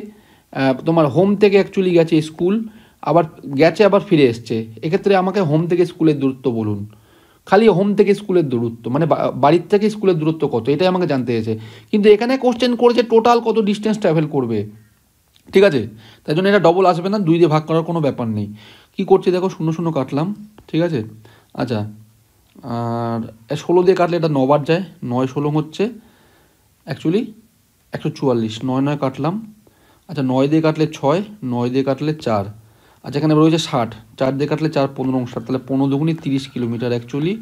তোমার হোম থেকে অ্যাকচুয়ালি গেছে স্কুল, আবার গেছে আবার ফিরে এসছে, এক্ষেত্রে আমাকে হোম থেকে স্কুলের দূরত্ব বলুন। খালি হোম থেকে স্কুলের দূরত্ব, মানে বাড়ির থেকে স্কুলের দূরত্ব কত, এটাই আমাকে জানতে হয়েছে। কিন্তু এখানে কোশ্চেন করেছে টোটাল কত ডিস্টেন্স ট্রাভেল করবে, ঠিক আছে। তাই জন্য এটা ডবল আসবে না, 2 দিয়ে ভাগ করার কোনো ব্যাপার নেই। কি করছি দেখো, 0 0 কাটলাম, ঠিক আছে। আচ্ছা, আর 16 দিয়ে কাটলে এটা 9 বার যায়, 9 16 হচ্ছে অ্যাকচুয়ালি 144, 9 9 কাটলাম। আচ্ছা, 9 দিয়ে কাটলে 6, 9 দিয়ে কাটলে 4, আচ্ছা এখানে রয়েছে 60, 4 দিয়ে কাটলে 4 15 60, তাহলে 15 দুগুণি 30 kilometre actually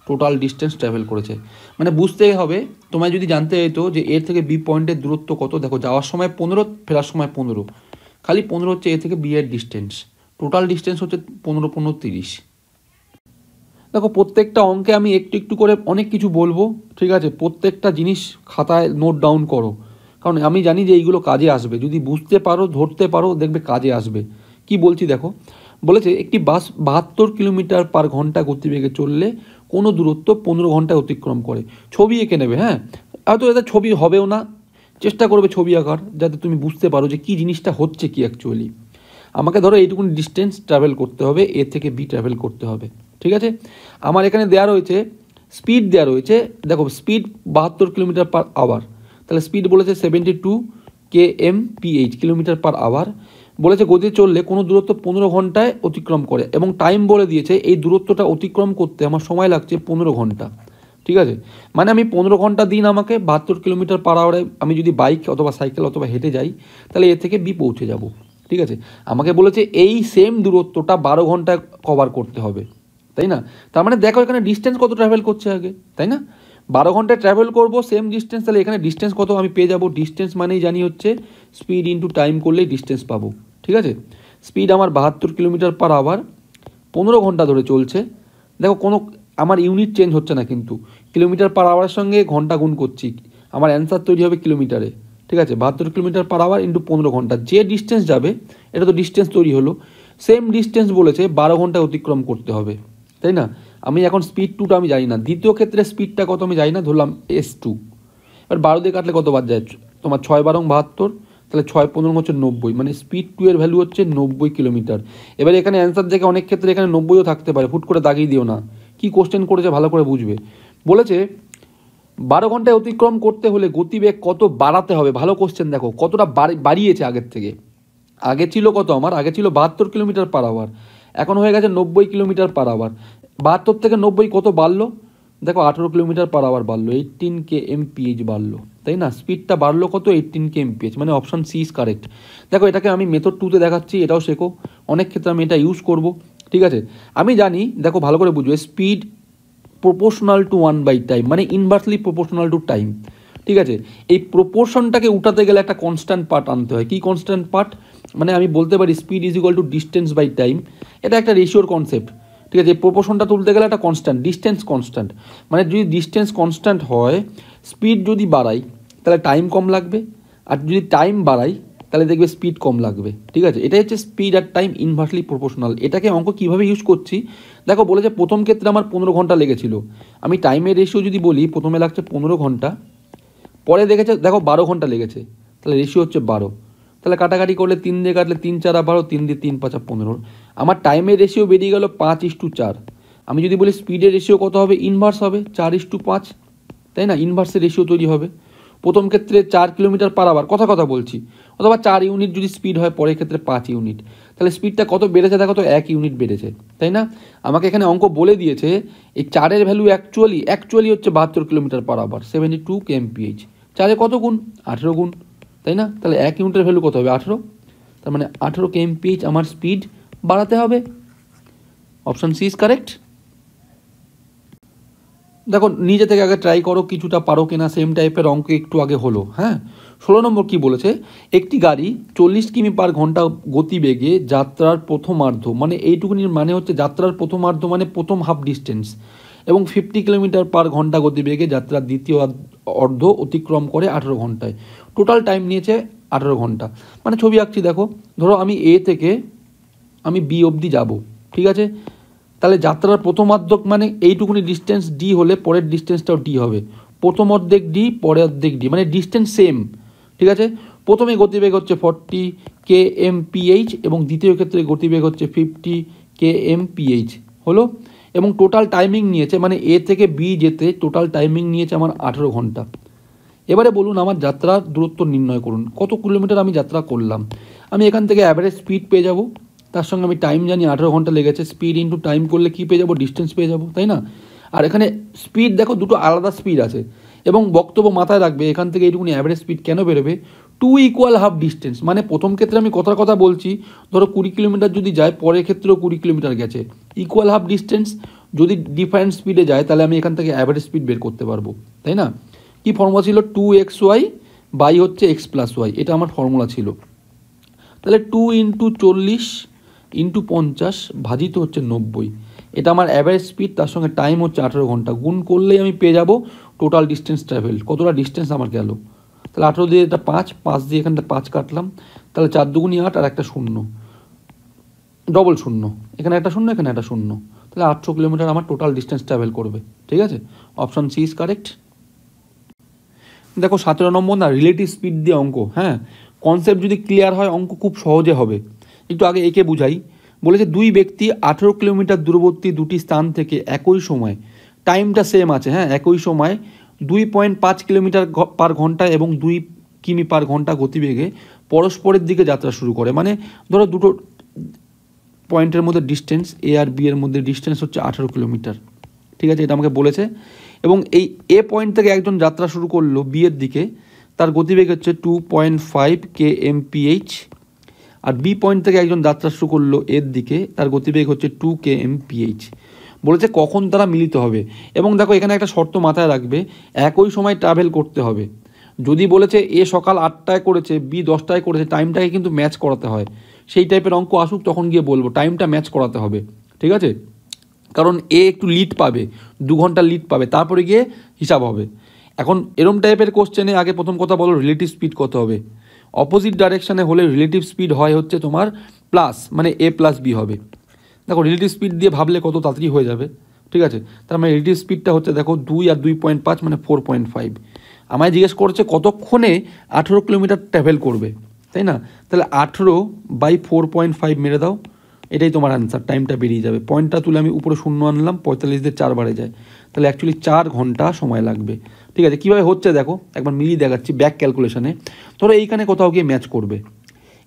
total distance travel করেছে। মানে বুঝতেই হবে, তোমায় যদি জানতে হতো যে এর থেকে বি পয়েন্টের দূরত্ব কত, দেখো যাওয়ার সময় 15, ফেরার সময় 15, খালি 15 হচ্ছে এ থেকে বি এর ডিস্টেন্স, টোটাল ডিস্টেন্স হচ্ছে 15 15 30। দেখো প্রত্যেকটা অঙ্কে আমি একটু একটু করে অনেক কিছু বলবো, ঠিক আছে, প্রত্যেকটা জিনিস খাতায় নোট ডাউন করো, কারণ আমি জানি যে এইগুলো কাজে আসবে, যদি বুঝতে পারো ধরতে পারো দেখবে কাজে আসবে। কি বলছি দেখো, বলেছে একটি বাস 72 কিলোমিটার পার ঘন্টা গতিবেগে চললে কোনো দূরত্ব 15 ঘন্টায় অতিক্রম করে। ছবি এঁকে নেবে, হ্যাঁ, হয়তো এটা ছবি হবেও না, চেষ্টা করবে ছবি আঁকার, যাতে তুমি বুঝতে পারো যে কী জিনিসটা হচ্ছে কি অ্যাকচুয়ালি। আমাকে ধরো এইটুকুন ডিস্টেন্স ট্রাভেল করতে হবে, এ থেকে বি ট্রাভেল করতে হবে, ঠিক আছে। আমার এখানে দেওয়া রয়েছে স্পিড, দেওয়া রয়েছে দেখো স্পিড 72 কিলোমিটার পার আওয়ার, তাহলে স্পিড বলেছে 72 kmph, কিলোমিটার পার আওয়ার। বলেছে গতি চললে কোনো দূরত্ব 15 ঘন্টায় অতিক্রম করে, এবং টাইম বলে দিয়েছে এই দূরত্বটা অতিক্রম করতে আমার সময় লাগছে 15 ঘন্টা, ঠিক আছে। মানে আমি 15 ঘন্টা দিন আমাকে 72 কিলোমিটার পার আওয়ারে আমি যদি বাইক অথবা সাইকেল অথবা হেঁটে যাই, তাহলে এ থেকে বি পৌঁছে যাব, ঠিক আছে। আমাকে বলেছে এই সেম দূরত্বটা 12 ঘন্টায় কভার করতে হবে, তাই না। তার মানে দেখো এখানে ডিস্টেন্স কত ট্রাভেল করছে আগে, তাই না। 12 ঘন্টায় ট্রাভেল করবো সেম ডিস্টেন্স, তাহলে এখানে ডিস্টেন্স কত আমি পেয়ে যাবো, ডিস্টেন্স মানেই জানি হচ্ছে স্পিড ইন্টু টাইম করলেই ডিস্টেন্স পাবো, ঠিক আছে। স্পিড আমার 72 কিলোমিটার পার আওয়ার, 15 ঘন্টা ধরে চলছে। দেখো কোনো আমার ইউনিট চেঞ্জ হচ্ছে না, কিন্তু কিলোমিটার পার আওয়ারের সঙ্গে ঘন্টা গুণ করছি, আমার অ্যান্সার তৈরি হবে কিলোমিটারে, ঠিক আছে। 72 কিলোমিটার পার আওয়ার ইন্টু 15 ঘন্টা, যে ডিস্টেন্স যাবে এটা তো ডিস্টেন্স তৈরি হলো, সেম ডিস্টেন্স বলেছে 12 ঘন্টায় অতিক্রম করতে হবে, তাই না। আমি এখন স্পিড 2টা আমি জানি না, দ্বিতীয় ক্ষেত্রে স্পিডটা কত আমি জানি না, ধরলাম S2। এবার 12 দিয়ে কাটলে কত বার যায়, তোমার 6 12 72, তাহলে 6 15 হচ্ছে 90, মানে স্পিড 2 এর ভ্যালু হচ্ছে 90 কিলোমিটার। এবার এখানে অ্যান্সার দেখে অনেক ক্ষেত্রে এখানে 90ও থাকতে পারে, ফুট করে দাগিয়ে দিও না, কি কোশ্চেন করেছে ভালো করে বুঝবে। বলেছে 12 ঘন্টায় অতিক্রম করতে হলে গতিবেগ কত বাড়াতে হবে, ভালো কোশ্চেন দেখো কতটা বাড়িয়েছে আগের থেকে। আগে ছিল কত, আমার আগে ছিল 72 কিলোমিটার পার আওয়ার, এখন হয়ে গেছে 90 কিলোমিটার পার আওয়ার। 72 থেকে 90 কত বাড়লো, দেখো 18 কিলোমিটার পার আওয়ার বাড়লো, 18 kmph বাড়লো, তাই না। স্পিডটা বাড়লো কত, 18 kmph, মানে অপশান সি ইজ কারেক্ট। দেখো এটাকে আমি মেথড 2তে দেখাচ্ছি, এটাও শেখো, অনেক ক্ষেত্রে আমি এটা ইউজ করব, ঠিক আছে। আমি জানি, দেখো ভালো করে বুঝবে, স্পিড প্রপোর্শনাল টু 1/টাইম, মানে ইনভার্সলি প্রপোর্শনাল টু টাইম, ঠিক আছে। এই প্রপোর্শনটাকে উঠাতে গেলে একটা কনস্ট্যান্ট পার্ট আনতে হয়। কি কনস্ট্যান্ট পার্ট, মানে আমি বলতে পারি speed is equal to distance by time, এটা একটা রেশিওর কনসেপ্ট, ঠিক আছে। এই প্রপোর্শনটা তুলতে গেলে একটা কনস্ট্যান্ট, ডিস্টেন্স কনস্ট্যান্ট, মানে যদি ডিস্টেন্স কনস্ট্যান্ট হয়, স্পিড যদি বাড়াই তাহলে টাইম কম লাগবে, আর যদি টাইম বাড়াই তাহলে দেখবে স্পিড কম লাগবে, ঠিক আছে। এটাই হচ্ছে স্পিড আর টাইম ইনভার্সলি প্রপোর্শনাল। এটাকে অঙ্ক কীভাবে ইউজ করছি দেখো, বলেছে প্রথম ক্ষেত্রে আমার 15 ঘন্টা লেগেছিল, আমি টাইমের রেশিও যদি বলি প্রথমে লাগছে 15 ঘন্টা, পরে দেখেছে দেখো 12 ঘন্টা লেগেছে, তাহলে রেশিও হচ্ছে 12, তাহলে কাটাকাটি করলে 3 দিয়ে কাটলে 3 4 12, 3 দিয়ে 3 5 15, আমার টাইমের রেশিও বেরিয়ে গেল 5:4। আমি যদি বলি স্পিডের রেশিও কত হবে, ইনভার্স হবে 4:5, তাই না, ইনভার্সের রেশিও তৈরি হবে। প্রথম ক্ষেত্রে 4 কিলোমিটার পার আওয়ার, কথা বলছি, অথবা 4 ইউনিট যদি স্পিড হয়, পরের ক্ষেত্রে 5 ইউনিট, তাহলে স্পিডটা কত বেড়েছে দেখো তো, 1 ইউনিট বেড়েছে, তাই না? আমাকে এখানে অঙ্ক বলে দিয়েছে এই 4-এর ভ্যালু অ্যাকচুয়ালি হচ্ছে 72 কিলোমিটার পার আওয়ার, 72 kmph। 4-এ কত গুণ? 18 গুণ, তাই না? তাহলে 1 ইউনিটের ভ্যালু কত হবে? 18। তার মানে 18 kmph আমার স্পিড বাড়াতে হবে। Option C is correct. দেখো নিজে থেকে আগে ট্রাই করো কিছুটা পারো কিনা, সেম টাইপের অঙ্ক একটু আগে হলো। হ্যাঁ, 16 নম্বর কি বলেছে, একটি গাড়ি 40 কিমি পার ঘন্টা গতিবেগে যাত্রার প্রথমার্ধ, মানে এইটুকুনির মানে হচ্ছে যাত্রার প্রথমার্ধ মানে প্রথম হাফ ডিস্টেন্স, এবং 50 কিলোমিটার পার ঘন্টা গতিবেগে যাত্রার দ্বিতীয় অর্ধ অতিক্রম করে 18 ঘন্টায়। টোটাল টাইম নিয়েছে 18 ঘন্টা। মানে ছবি আঁকছি দেখো, ধরো আমি এ থেকে আমি বি অবধি যাব, ঠিক আছে? তাহলে যাত্রার প্রথমার্ধ মানে এইটুকুনি ডিস্টেন্স ডি হলে পরের ডিস্টেন্সটাও ডি হবে, প্রথম অর্ধেক ডি পরের অর্ধেক ডি, মানে ডিস্টেন্স সেম, ঠিক আছে? প্রথমে গতিবেগ হচ্ছে 40 kmph এবং দ্বিতীয় ক্ষেত্রে গতিবেগ হচ্ছে 50 kmph হলো, এবং টোটাল টাইমিং নিয়েছে মানে এ থেকে বি যেতে টোটাল টাইমিং নিয়েছে আমার 18 ঘন্টা। এবারে বলুন আমার যাত্রার দূরত্ব নির্ণয় করুন, কত কিলোমিটার আমি যাত্রা করলাম। আমি এখান থেকে অ্যাভারেজ স্পিড পেয়ে যাব, তার সঙ্গে আমি টাইম জানি 18 ঘন্টা লেগেছে, স্পিড ইন্টু টাইম করলে কী পেয়ে যাবো? ডিস্টেন্স পেয়ে যাবো, তাই না? আর এখানে স্পিড দেখো দুটো আলাদা স্পিড আছে, এবং বক্তব্য মাথায় রাখবে এখান থেকে এইটুকুনি অ্যাভারেজ স্পিড কেন বেরোবে? 2 ইকুয়াল হাফ ডিস্টেন্স, মানে প্রথম ক্ষেত্রে আমি কথার কথা বলছি, ধরো 20 কিলোমিটার যদি যায় পরের ক্ষেত্রেও 20 কিলোমিটার গেছে, ইকুয়াল হাফ ডিস্টেন্স। যদি ডিফারেন্ট স্পিডে যায় তাহলে আমি এখান থেকে অ্যাভারেজ স্পিড বের করতে পারবো, তাই না? কি ফর্মুলা ছিল? 2xy বাই হচ্ছে x প্লাস ওয়াই, এটা আমার ফর্মুলা ছিল। তাহলে 2 ইন্টু 40 ইন্টু 50 ভাজিত হচ্ছে 90, এটা আমার অ্যাভারেজ স্পিড, তার সঙ্গে টাইম হচ্ছে 18 ঘন্টা, গুণ করলেই আমি পেয়ে যাব টোটাল ডিস্টেন্স ট্রাভেল, কতটা ডিস্টেন্স আমার গেল। তাহলে 18 দিয়ে এটা 5 দিয়ে এখানটা 5 কাটলাম, তাহলে 4 দুগুণি 8 আর একটা শূন্য, ডবল শূন্য, এখানে একটা শূন্য এখানে একটা শূন্য, তাহলে 800 কিলোমিটার আমার টোটাল ডিস্টেন্স ট্রাভেল করবে, ঠিক আছে? Option C is correct. দেখো 17 নম্বর না, রিলেটিভ স্পিড দিয়ে অঙ্ক। হ্যাঁ, কনসেপ্ট যদি ক্লিয়ার হয় অঙ্ক খুব সহজে হবে। একটু আগে একে বুঝাই। বলেছে দুই ব্যক্তি 18 কিলোমিটার দূরবর্তী দুটি স্থান থেকে একই সময়, টাইমটা সেম আছে, হ্যাঁ, একই সময় 2.5 কিলোমিটার পার ঘন্টা এবং 2 কিমি পার ঘন্টা গতিবেগে পরস্পরের দিকে যাত্রা শুরু করে। মানে ধরো দুটো পয়েন্টের মধ্যে ডিস্টেন্স এ আর বি এর মধ্যে ডিস্টেন্স হচ্ছে 18 কিলোমিটার, ঠিক আছে? এটা আমাকে বলেছে। এবং এই এ পয়েন্ট থেকে একজন যাত্রা শুরু করলো বি এর দিকে, তার গতিবেগ হচ্ছে 2.5 kmph, আর বি পয়েন্ট থেকে একজন যাত্রা শুরু করলো এর দিকে, তার গতিবেগ হচ্ছে 2 kmph। বলেছে কখন তারা মিলিত হবে, এবং দেখো এখানে একটা শর্ত মাথায় রাখবে, একই সময় ট্রাভেল করতে হবে। যদি বলেছে এ সকাল 8টায় করেছে বি 10টায় করেছে, টাইমটাকে কিন্তু ম্যাচ করাতে হয়। সেই টাইপের অঙ্ক আসুক তখন গিয়ে বলবো টাইমটা ম্যাচ করাতে হবে, ঠিক আছে? কারণ এ একটু লিড পাবে, 2 ঘন্টা লিড পাবে, তারপরে গিয়ে হিসাব হবে। এখন এরম টাইপের কোশ্চেনে আগে প্রথম কথা বলো রিলেটিভ স্পিড কত হবে। অপোজিট ডাইরেকশানে হলে রিলেটিভ স্পিড হয় হচ্ছে তোমার প্লাস, মানে এ প্লাস বি হবে। দেখো রিলেটিভ স্পিড দিয়ে ভাবলে কত তাড়াতাড়ি হয়ে যাবে, ঠিক আছে? তার মানে রিলেটিভ স্পিডটা হচ্ছে দেখো 2 আর 2.5 মানে 4.5। আমায় জিজ্ঞেস করছে কতক্ষণে 18 কিলোমিটার ট্রাভেল করবে, তাই না? তাহলে 18 বাই 4.5 মেরে দাও, এটাই তোমার অ্যান্সার, টাইমটা বেরিয়ে যাবে। পয়েন্টটা তুলে আমি উপরে শূন্য আনলাম, 45 দিয়ে 4 বাড়ে যায়, তাহলে অ্যাকচুয়ালি 4 ঘন্টা সময় লাগবে, ঠিক আছে? কীভাবে হচ্ছে দেখো একবার মিলিয়ে দেখাচ্ছি ব্যাক ক্যালকুলেশনে। ধরো এইখানে কোথাও গিয়ে ম্যাচ করবে,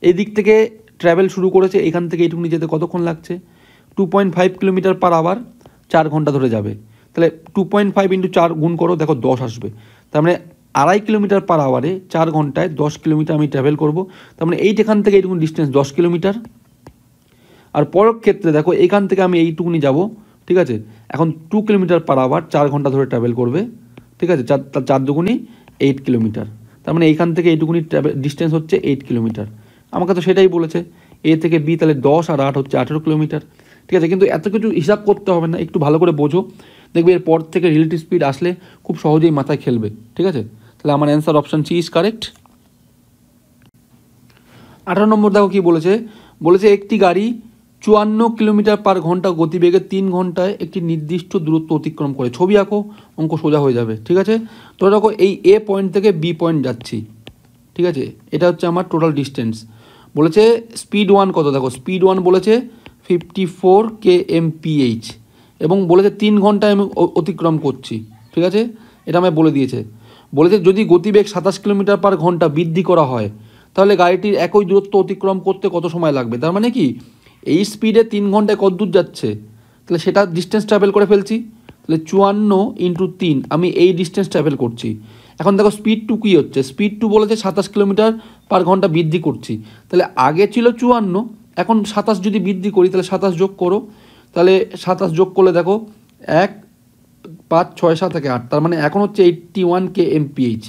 এই দিক থেকে ট্রাভেল শুরু করেছে, এখান থেকে এইটুকুনি যেতে কতক্ষণ লাগছে? 2.5 কিলোমিটার পার আওয়ার, 4 ঘন্টা ধরে যাবে। তাহলে 2.5 ইন্টু 4 গুণ করো, দেখো 10 আসবে। তার মানে 2.5 কিলোমিটার পার আওয়ারে 4 ঘন্টায় 10 কিলোমিটার আমি ট্রাভেল করব। তার মানে এখান থেকে এইটুকুনি ডিস্টেন্স 10 কিলোমিটার। আর পরের ক্ষেত্রে দেখো এখান থেকে আমি এইটুকুনি যাব, ঠিক আছে? এখন 2 কিলোমিটার পার আওয়ার 4 ঘন্টা ধরে ট্রাভেল করবে, ঠিক আছে? 4 দুগুণি 8 কিলোমিটার। তার মানে এইখান থেকে এইটুকুনি ডিস্টেন্স হচ্ছে 8 কিলোমিটার। আমাকে তো সেটাই বলেছে, এ থেকে বি, তাহলে 10 আর 8 হচ্ছে 18 কিলোমিটার, ঠিক আছে? কিন্তু এত কিছু হিসাব করতে হবে না, একটু ভালো করে বোঝো, দেখবে এরপর থেকে রিলেটিভ স্পিড আসলে খুব সহজেই মাথায় খেলবে, ঠিক আছে? তাহলে আমার answer option C is correct. 18 number দেখো কি বলেছে, বলেছে একটি গাড়ি 54 কিলোমিটার পার ঘন্টা গতিবেগে 3 ঘন্টায় একটি নির্দিষ্ট দূরত্ব অতিক্রম করে। ছবি আঁকো, অঙ্ক সোজা হয়ে যাবে, ঠিক আছে? তো দেখো এই এ পয়েন্ট থেকে বি পয়েন্ট যাচ্ছি, ঠিক আছে? এটা হচ্ছে আমার টোটাল ডিস্টেন্স। বলেছে স্পিড 1 কত, দেখো স্পিড 1 বলেছে 54 kmph, এবং বলেছে 3 ঘন্টায় আমি অতিক্রম করছি, ঠিক আছে? এটা আমায় বলে দিয়েছে। বলেছে যদি গতিবেগ 27 কিলোমিটার পার ঘন্টা বৃদ্ধি করা হয় তাহলে গাড়িটির একই দূরত্ব অতিক্রম করতে কত সময় লাগবে। তার মানে কি এই স্পিডে 3 ঘন্টায় কত দূর যাচ্ছে, তাহলে সেটা ডিস্টেন্স ট্রাভেল করে ফেলছি। তাহলে 54 × 3 আমি এই ডিস্টেন্স ট্রাভেল করছি। এখন দেখো স্পিড টু কী হচ্ছে, স্পিড টু বলেছে 27 কিলোমিটার/ঘন্টা বৃদ্ধি করছি। তাহলে আগে ছিল 54, এখন 27 যদি বৃদ্ধি করি তাহলে 27 যোগ করো, তাহলে 27 যোগ করলে দেখো 1 5 6 7 থেকে 8, তার মানে এখন হচ্ছে 81 kmph।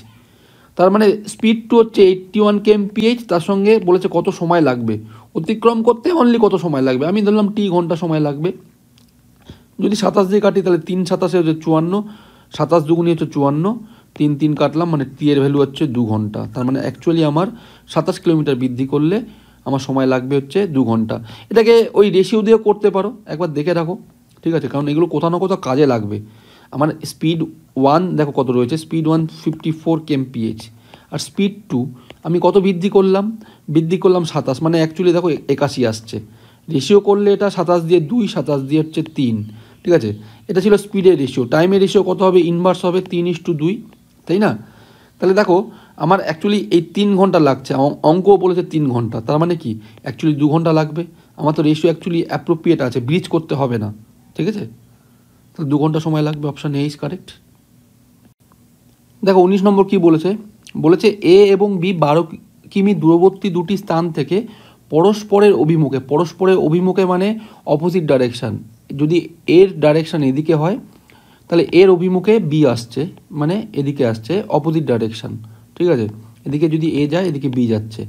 তার মানে স্পিড টু হচ্ছে 81 kmph, তার সঙ্গে বলেছে কত সময় লাগবে অতিক্রম করতে, অনলি কত সময় লাগবে, আমি ধরলাম ঘন্টা সময় লাগবে। যদি 27 দিয়ে কাটি তাহলে 3 × 27 হচ্ছে 54, 27 দুগুণী হচ্ছে 54, 3 3 কাটলাম, মানে টি এর ভ্যালু হচ্ছে 2 ঘন্টা। তার মানে অ্যাকচুয়ালি আমার 27 কিলোমিটার বৃদ্ধি করলে আমার সময় লাগবে হচ্ছে 2 ঘন্টা। এটাকে ওই রেশিও দিয়েও করতে পারো, একবার দেখে রাখো, ঠিক আছে, কারণ এগুলো কোথাও না কোথাও কাজে লাগবে। আমার স্পিড 1 দেখো কত রয়েছে, স্পিড 1 54 kmph, আর স্পিড 2 আমি কত বৃদ্ধি করলাম 27, মানে অ্যাকচুয়ালি দেখো 81 আসছে। রেশিও করলে এটা 27 দিয়ে 2, 27 দিয়ে হচ্ছে 3, ঠিক আছে। এটা ছিল স্পিডের রেশিও। টাইমের রেশিও কত হবে, ইনভার্স হবে 3:2, তাই না। তাহলে দেখো আমার অ্যাকচুয়ালি এই 3 ঘন্টা লাগছে, অঙ্কও বলেছে 3 ঘন্টা, তার মানে কি অ্যাকচুয়ালি 2 ঘন্টা লাগবে। আমার তো রেশিও অ্যাকচুয়ালি অ্যাপ্রোপ্রিয়েট আছে, ব্রিজ করতে হবে না, ঠিক আছে। তাহলে 2 ঘন্টা সময় লাগবে, অপশান এ ইজ কারেক্ট। দেখো 19 নম্বর কি বলেছে, বলেছে এ এবং বি 12 কিমি দূরবর্তী দুটি স্থান থেকে পরস্পরের অভিমুখে মানে অপোজিট ডাইরেকশান। যদি এর ডাইরেকশান এদিকে হয় তাহলে এর অভিমুখে বি আসছে, মানে এদিকে আসছে অপোজিট ডাইরেকশান, ঠিক আছে। এদিকে যদি এ যায় এদিকে বি যাচ্ছে,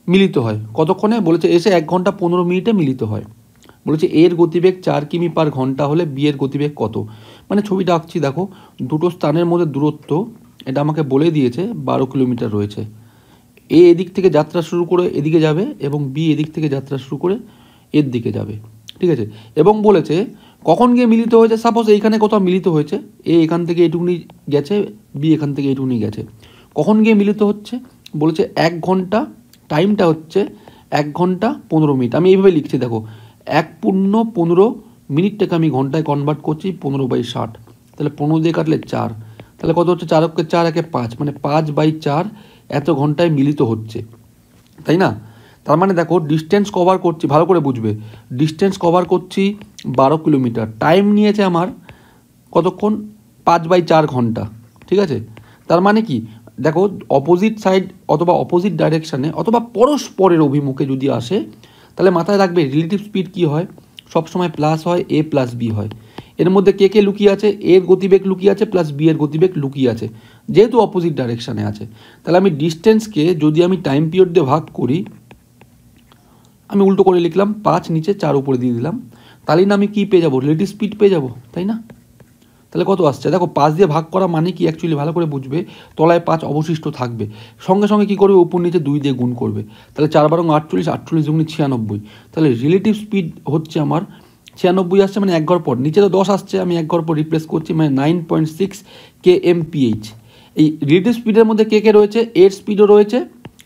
মিলিত হয় কতক্ষণে, বলেছে এসে 1 ঘন্টা 15 মিনিটে মিলিত হয়। বলেছে এর গতিবেগ 4 কিমি/ঘন্টা হলে বি এর গতিবেগ কত। মানে ছবিটা আঁকছি, দেখো দুটো স্থানের মধ্যে দূরত্ব এটা আমাকে বলে দিয়েছে 12 কিলোমিটার রয়েছে। এ এদিক থেকে যাত্রা শুরু করে এদিকে যাবে এবং বি এদিক থেকে যাত্রা শুরু করে এর দিকে যাবে, ঠিক আছে। এবং বলেছে কখন গিয়ে মিলিত হয়েছে, সাপোজ এইখানে কোথাও মিলিত হয়েছে, এ এখান থেকে এইটুকুনি গেছে, বি এখান থেকে এইটুকুনি গেছে, কখন গিয়ে মিলিত হচ্ছে, বলেছে 1 ঘন্টা, টাইমটা হচ্ছে 1 ঘন্টা 15 মিনিট। আমি এইভাবে লিখছি, দেখো 1 × 15 মিনিটটাকে আমি ঘন্টায় কনভার্ট করছি 15/60, তাহলে 15 দিয়ে কাটলে 4, তাহলে কত হচ্ছে 4 × 4 = 5, মানে 5/4 এত ঘন্টায় মিলিত হচ্ছে, তাই না। তার মানে দেখো ডিস্টেন্স কভার করছি, ভালো করে বুঝবে, ডিস্টেন্স কভার করছি 12 কিলোমিটার, টাইম নিয়েছে আমার কতক্ষণ 5/4 ঘন্টা, ঠিক আছে। তার মানে কি দেখো অপোজিট সাইড অথবা অপোজিট ডাইরেকশানে অথবা পরস্পরের অভিমুখে যদি আসে তাহলে মাথায় রাখবে রিলেটিভ স্পিড কী হয়, সবসময় প্লাস হয়, এ প্লাস বি হয়। এর মধ্যে কে লুকিয়ে আছে, এর গতিবেগ লুকিয়ে আছে প্লাস বি এর গতিবেগ লুকিয়ে আছে, যেহেতু অপোজিট ডাইরেকশানে আছে। তাহলে আমি ডিস্টেন্সকে যদি আমি টাইম পিরিয়ড দিয়ে ভাগ করি, আমি উল্টো করে লিখলাম, 5 নিচে 4 উপরে দিয়ে দিলাম, তাহলে না আমি কী পেয়ে যাবো, রিলেটিভ স্পিড পেয়ে যাবো, তাই না। তাহলে কত আসছে দেখো, 5 দিয়ে ভাগ করা মানে কি অ্যাকচুয়ালি ভালো করে বুঝবে, তলায় 5 অবশিষ্ট থাকবে, সঙ্গে সঙ্গে কী করবে, উপর নিচে 2 দিয়ে গুণ করবে, তাহলে 4 × 48, 48 × 96, তাহলে রিলেটিভ স্পিড হচ্ছে আমার 96 আসছে, মানে 1 ঘর পর, নিচে তো 10 আসছে, আমি 1 ঘর পর রিপ্লেস করছি, মানে 9.6 kmph। এই রিলেটিভ স্পিডের মধ্যে কে রয়েছে, এর স্পিডও রয়েছে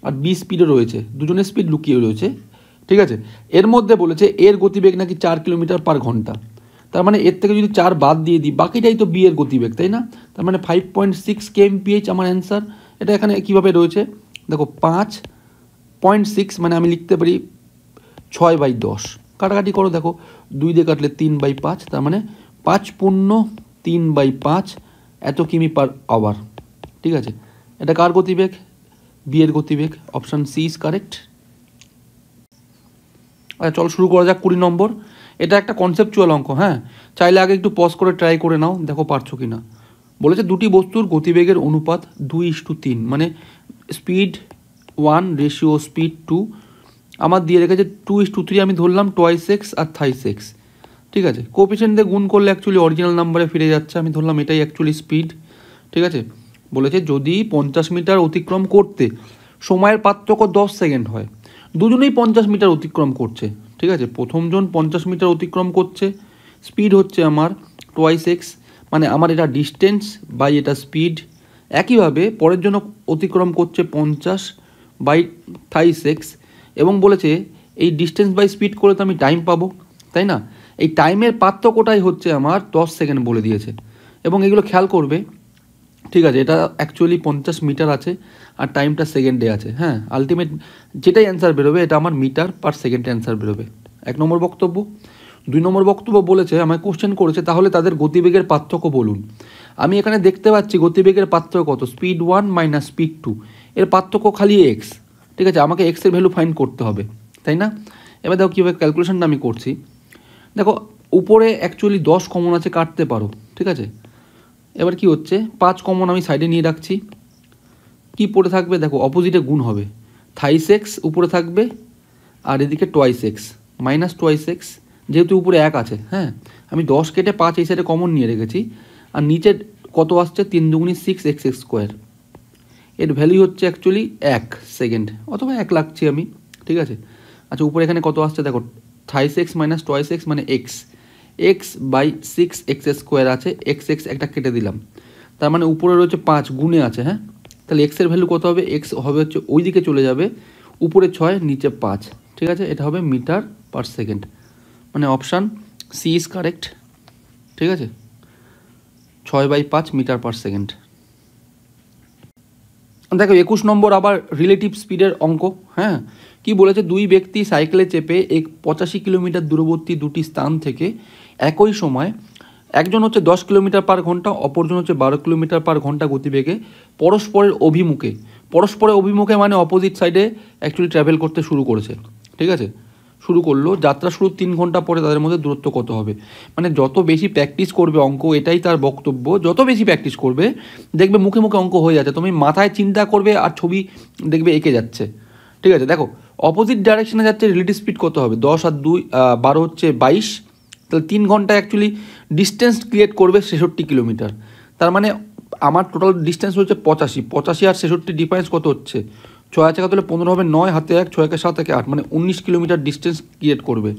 আর বি স্পিডও রয়েছে, দুজনের স্পিড লুকিয়ে রয়েছে, ঠিক আছে। এর মধ্যে বলেছে এর গতিবেগ নাকি 4 কিলোমিটার/ঘন্টা, তার মানে এর থেকে যদি 4 বাদ দিয়ে দিই বাকিটাই তো বি এর গতিবেগ, তাই না। তার মানে 5.6 kmph আমার অ্যান্সার। এটা এখানে কীভাবে রয়েছে দেখো, 5.6 মানে আমি লিখতে পারি 6/10, কাটাকাটি করো, দেখো 2 দিয়ে কাটলে 3/5, তার মানে 5 × 3/5 এত কিমি/আওয়ার, ঠিক আছে। এটা কার গতিবেগ, বি এর গতিবেগ, অপশান সি ইজ কারেক্ট। আচ্ছা চল শুরু করা যাক 20 নম্বর। এটা একটা কনসেপচুয়াল অঙ্ক, হ্যাঁ, চাইলে আগে একটু পজ করে ট্রাই করে নাও, দেখো পারছো কি না। বলেছে দুটি বস্তুর গতিবেগের অনুপাত 2:3, মানে স্পিড 1 রেশিও স্পিড 2, আমার দিয়ে রেখেছে 2:3, আমি ধরলাম 2x আর 3x, ঠিক আছে। কোএফিসিয়েন্ট দিয়ে গুণ করলে অ্যাকচুয়ালি অরিজিনাল নাম্বারে ফিরে যাচ্ছে, আমি ধরলাম এটাই অ্যাকচুয়ালি স্পিড, ঠিক আছে। বলেছে যদি 50 মিটার অতিক্রম করতে সময়ের পার্থক্য 10 সেকেন্ড হয়, দুজনেই 50 মিটার অতিক্রম করছে, ঠিক আছে। প্রথমজন 50 মিটার অতিক্রম করছে, স্পিড হচ্ছে আমার 2x, মানে আমার এটা ডিস্টেন্স বাই এটা স্পিড। একইভাবে পরের জন্য অতিক্রম করছে 50/3x, এবং বলেছে এই ডিস্টেন্স বাই স্পিড করে তো আমি টাইম পাবো, তাই না। এই টাইমের পার্থক্যটাই হচ্ছে আমার 10 সেকেন্ড বলে দিয়েছে। এবং এগুলো খেয়াল করবে, ঠিক আছে, এটা অ্যাকচুয়ালি 50 মিটার আছে আর টাইমটা সেকেন্ডে আছে। হ্যাঁ, আলটিমেট যেটাই অ্যান্সার বেরোবে এটা আমার মিটার পার সেকেন্ডে অ্যান্সার বেরোবে। 1 নম্বর বক্তব্য। 2 নম্বর বক্তব্য বলেছে, আমায় কোশ্চেন করেছে তাহলে তাদের গতিবেগের পার্থক্য বলুন। আমি এখানে দেখতে পাচ্ছি গতিবেগের পার্থক্য কত, স্পিড 1 মাইনাস স্পিড 2, এর পার্থক্য খালি এক্স। ঠিক আছে, আমাকে এক্সের ভ্যালু ফাইন্ড করতে হবে, তাই না? এবার দেখো কীভাবে ক্যালকুলেশনটা আমি করছি। দেখো উপরে অ্যাকচুয়ালি 10 কমন আছে, কাটতে পারো। ঠিক আছে, এবার কি হচ্ছে, 5 কমন আমি সাইডে নিয়ে রাখছি। কি পড়ে থাকবে দেখো, অপোজিটে গুণ হবে, থাইস এক্স উপরে থাকবে আর এদিকে twice x minus twice x, যেহেতু উপরে 1 আছে। হ্যাঁ, আমি 10 কেটে 5 এই সাইডে কমন নিয়ে রেখেছি। আর নিচে কত আসছে, 3 দুগুণি 6 এক্স স্কোয়ার। এর ভ্যালু হচ্ছে অ্যাকচুয়ালি 1 সেকেন্ড অথবা 1 লাগছি আমি। ঠিক আছে, আচ্ছা উপরে এখানে কত আসছে দেখো, thrice x minus twice x মানে x, x by 6 x square আছে, এক্স এক্স একটা কেটে দিলাম, তার মানে উপরে রয়েছে 5 গুণে আছে। হ্যাঁ, তাহলে এক্সের ভ্যালু কত হবে, এক্স হবে হচ্ছে ওই দিকে চলে যাবে, উপরে 6 নিচে 5। ঠিক আছে, এটা হবে মিটার পার সেকেন্ড, মানে অপশান সি ইজ কারেক্ট। ঠিক আছে, 6/5 মিটার পার সেকেন্ড। দেখো 21 নম্বর আবার রিলেটিভ স্পিডের অঙ্ক। হ্যাঁ, কি বলেছে, 2 ব্যক্তি সাইকেলে চেপে 85 কিলোমিটার দূরবর্তী 2টি স্থান থেকে একই সময়, একজন হচ্ছে 10 কিলোমিটার পার ঘন্টা, অপরজন হচ্ছে 12 কিলোমিটার পার ঘন্টা গতিবেগে পরস্পরের অভিমুখে মানে অপোজিট সাইডে অ্যাকচুয়ালি ট্রাভেল করতে শুরু করেছে। ঠিক আছে, শুরু করলো, যাত্রা শুরু 3 ঘন্টা পরে তাদের মধ্যে দূরত্ব কত হবে। মানে যত বেশি প্র্যাকটিস করবে অঙ্ক, এটাই তার বক্তব্য, যত বেশি প্র্যাকটিস করবে দেখবে মুখে মুখে অঙ্ক হয়ে যাচ্ছে, তুমি মাথায় চিন্তা করবে আর ছবি দেখবে এঁকে যাচ্ছে। ঠিক আছে, দেখো অপোজিট ডাইরেকশনে যাচ্ছে, রিলেটিভ স্পিড কত হবে, 10 আর 2 12 হচ্ছে 22, তাহলে 3 ঘন্টা অ্যাকচুয়ালি ডিস্টেন্স ক্রিয়েট করবে 66 কিলোমিটার। তার মানে আমার টোটাল ডিস্টেন্স হচ্ছে 85 আর 66 ডিফারেন্স কত হচ্ছে, 6 আছে কত হলে 15 হবে, 9 হাতে 1, 6 7 1 8, মানে 19 কিলোমিটার ডিস্টেন্স ক্রিয়েট করবে।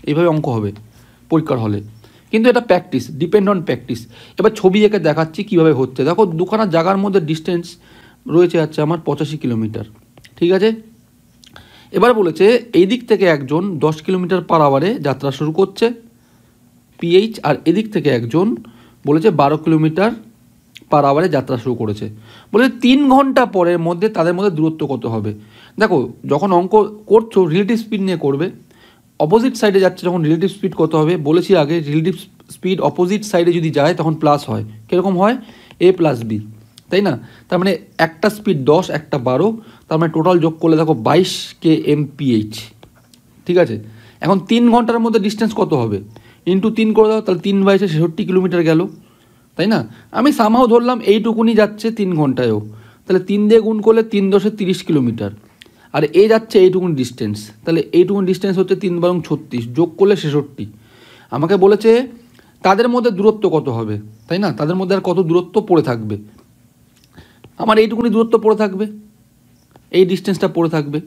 এইভাবে অঙ্ক হবে পরীক্ষার হলে, কিন্তু এটা প্র্যাকটিস, ডিপেন্ড অন প্র্যাকটিস। এবার ছবি এঁকে দেখাচ্ছি কীভাবে হচ্ছে। দেখো দুখানা জায়গার মধ্যে ডিস্টেন্স রয়েছে হচ্ছে আমার 85 কিলোমিটার। ঠিক আছে, এবার বলেছে এই দিক থেকে একজন 10 কিলোমিটার পার আওয়ারে যাত্রা শুরু করছে পিএইচ, আর এদিক থেকে একজন বলেছে 12 কিলোমিটার পার আওয়ারে যাত্রা শুরু করেছে। বলে 3 ঘন্টা পরের মধ্যে তাদের মধ্যে দূরত্ব কত হবে। দেখো যখন অঙ্ক করছো রিলেটিভ স্পিড নিয়ে করবে, অপোজিট সাইডে যাচ্ছে যখন রিলেটিভ স্পিড কত হবে, বলেছি আগে রিলেটিভ স্পিড অপোজিট সাইডে যদি যায় তখন প্লাস হয়। কীরকম হয়, এ প্লাস বি, তাই না? তার মানে একটা স্পিড 10 একটা 12, তার মানে টোটাল যোগ করলে দেখো 22 kmph। ঠিক আছে, এখন 3 ঘন্টার মধ্যে ডিস্টেন্স কত হবে, ইন্টু 3 করে দাও, তাহলে 3 বাইশে 66 কিলোমিটার গেল, তাই না? আমি সামহাও ধরলাম এইটুকুনি যাচ্ছে 3 ঘন্টায়ও, তাহলে 3 দিয়ে গুণ করলে 3 10 30 কিলোমিটার, আর এ যাচ্ছে এইটুকুন ডিস্টেন্স, তাহলে এইটুকুন ডিস্টেন্স হচ্ছে 3 বারং 36, যোগ করলে 66। আমাকে বলেছে তাদের মধ্যে দূরত্ব কত হবে, তাই না? তাদের মধ্যে আর কত দূরত্ব পড়ে থাকবে, আমার এইটুকুনি দূরত্ব পড়ে থাকবে, এই ডিস্টেন্সটা পড়ে থাকবে।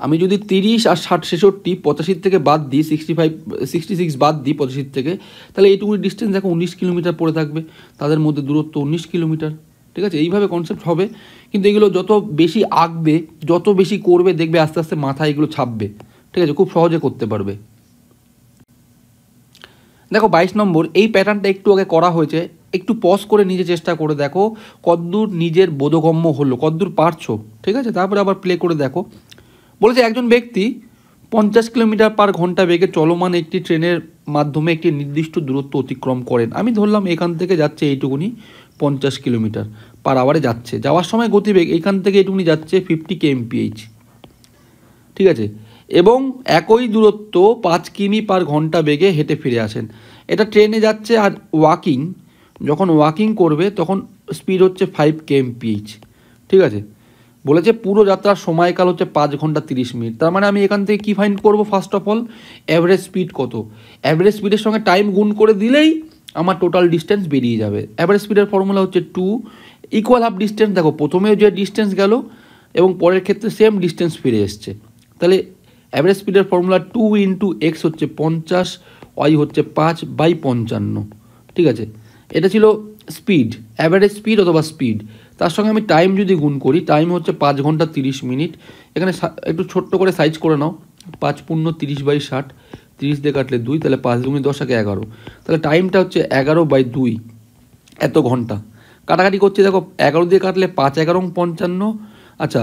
আমি যদি 30 আর 60 66 85 থেকে বাদ দিই, 66 বাদ দিই 85 থেকে, তাহলে এইটুকুনি ডিস্টেন্স দেখো 19 কিলোমিটার পড়ে থাকবে, তাদের মধ্যে দূরত্ব 19 কিলোমিটার। ঠিক আছে, এইভাবে কনসেপ্ট হবে, কিন্তু এগুলো যত বেশি আঁকবে, যত বেশি করবে, দেখবে আস্তে আস্তে মাথায় এগুলো ছাপবে। ঠিক আছে, খুব সহজে করতে পারবে। দেখো 22 নম্বর, এই প্যাটার্নটা একটু আগে করা হয়েছে, একটু পজ করে নিজে চেষ্টা করে দেখো কতদূর নিজের বোধগম্য হলো, কতদূর পারছো। ঠিক আছে, তারপরে আবার প্লে করে দেখো। বলেছে একজন ব্যক্তি 50 কিলোমিটার পার ঘন্টা বেগে চলমান একটি ট্রেনের মাধ্যমে একটি নির্দিষ্ট দূরত্ব অতিক্রম করেন। আমি ধরলাম এখান থেকে যাচ্ছে এইটুকুনি 50 কিলোমিটার পার আওয়ারে যাচ্ছে, যাওয়ার সময় গতিবেগ এখান থেকে এইটুকুনি যাচ্ছে 50 kmph। ঠিক আছে, এবং একই দূরত্ব 5 কিমি পার ঘন্টা বেগে হেঁটে ফিরে আসেন। এটা ট্রেনে যাচ্ছে, আর যখন ওয়াকিং করবে তখন স্পিড হচ্ছে 5 kmph। ঠিক আছে, বলেছে পুরো যাত্রার সময়কাল হচ্ছে 5 ঘন্টা 30 মিনিট। তার মানে আমি এখান থেকে কী ফাইন্ড করবো, first of all average speed কত, অ্যাভারেজ স্পিডের সঙ্গে টাইম গুণ করে দিলেই আমার টোটাল ডিস্টেন্স বেরিয়ে যাবে। অ্যাভারেজ স্পিডের ফর্মুলা হচ্ছে 2 ইকুয়াল হাফ ডিস্টেন্স। দেখো প্রথমেও যে ডিস্টেন্স গেল এবং পরের ক্ষেত্রে সেম ডিস্টেন্স ফিরে এসছে, তাহলে অ্যাভারেজ স্পিডের ফর্মুলা 2 ইন্টু এক্স হচ্ছে 50, ওয়াই হচ্ছে 5/55। ঠিক আছে, এটা ছিল স্পিড, অ্যাভারেজ স্পিড অথবা স্পিড। তার সঙ্গে আমি টাইম যদি গুণ করি, টাইম হচ্ছে 5 ঘন্টা 30 মিনিট। এখানে একটু ছোট্ট করে সাইজ করে নাও, 5 পূর্ণ 30/60, 30 দিয়ে কাটলে 2, তাহলে 5 2 10 11, তাহলে টাইমটা হচ্ছে 11/2 এত ঘন্টা। কাটাকাটি করছে, দেখো 11 দিয়ে কাটলে 5 11 55, আচ্ছা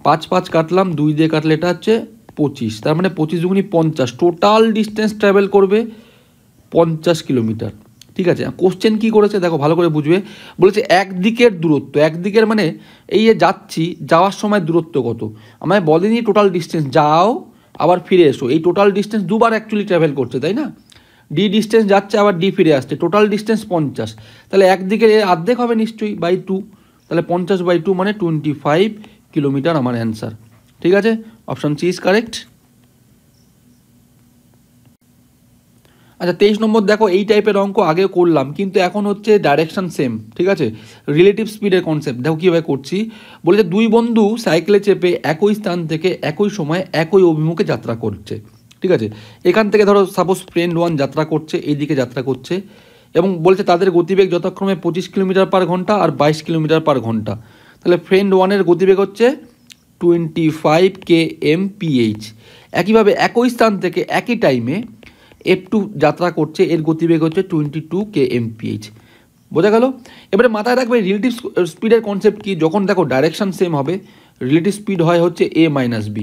5 5 কাটলাম, 2 দিয়ে কাটলে এটা হচ্ছে 25, তার মানে 25 দুগুনি 50, টোটাল ডিস্টেন্স ট্রাভেল করবে 50 কিলোমিটার। ঠিক আছে, কোশ্চেন কী করেছে দেখো ভালো করে বুঝবে, বলেছে একদিকের দূরত্ব, একদিকের মানে এই যে যাচ্ছি, যাওয়ার সময় দূরত্ব কত, আমায় বলেনি টোটাল ডিস্টেন্স, যাও আবার ফিরে এসো, এই টোটাল ডিস্টেন্স দুবার অ্যাকচুয়ালি ট্রাভেল করছে, তাই না? ডি ডিস্টেন্স যাচ্ছে আবার ডি ফিরে আসছে, টোটাল ডিস্টেন্স 50, তাহলে একদিকের অর্ধেক হবে নিশ্চয়ই, বাই 2, তাহলে 50/2 মানে 25 কিলোমিটার আমার অ্যান্সার। ঠিক আছে, অপশান সি ইজ কারেক্ট। আচ্ছা 23 নম্বর দেখো, এই টাইপের অঙ্ক আগেও করলাম, কিন্তু এখন হচ্ছে ডাইরেকশন সেম। ঠিক আছে, রিলেটিভ স্পিডের কনসেপ্ট দেখো কীভাবে করছি। বলেছে দুই বন্ধু সাইকেলে চেপে একই স্থান থেকে একই সময় একই অভিমুখে যাত্রা করছে। ঠিক আছে, এখান থেকে ধরো সাপোজ ফ্রেন্ড 1 যাত্রা করছে, এই দিকে যাত্রা করছে, এবং বলছে তাদের গতিবেগ যথাক্রমে 25 কিলোমিটার/ঘন্টা আর 22 কিলোমিটার/ঘন্টা। তাহলে ফ্রেন্ড 1-এর গতিবেগ হচ্ছে 25 km/h। একইভাবে একই স্থান থেকে একই টাইমে F2 যাত্রা করছে, এর গতিবেগ হচ্ছে 22 km/h। বোঝা গেল? এবারে মাথায় রাখবে রিলেটিভ স্পিডের কনসেপ্ট কি, যখন দেখো ডাইরেকশন সেম হবে, রিলেটিভ স্পিড হয় হচ্ছে a - b,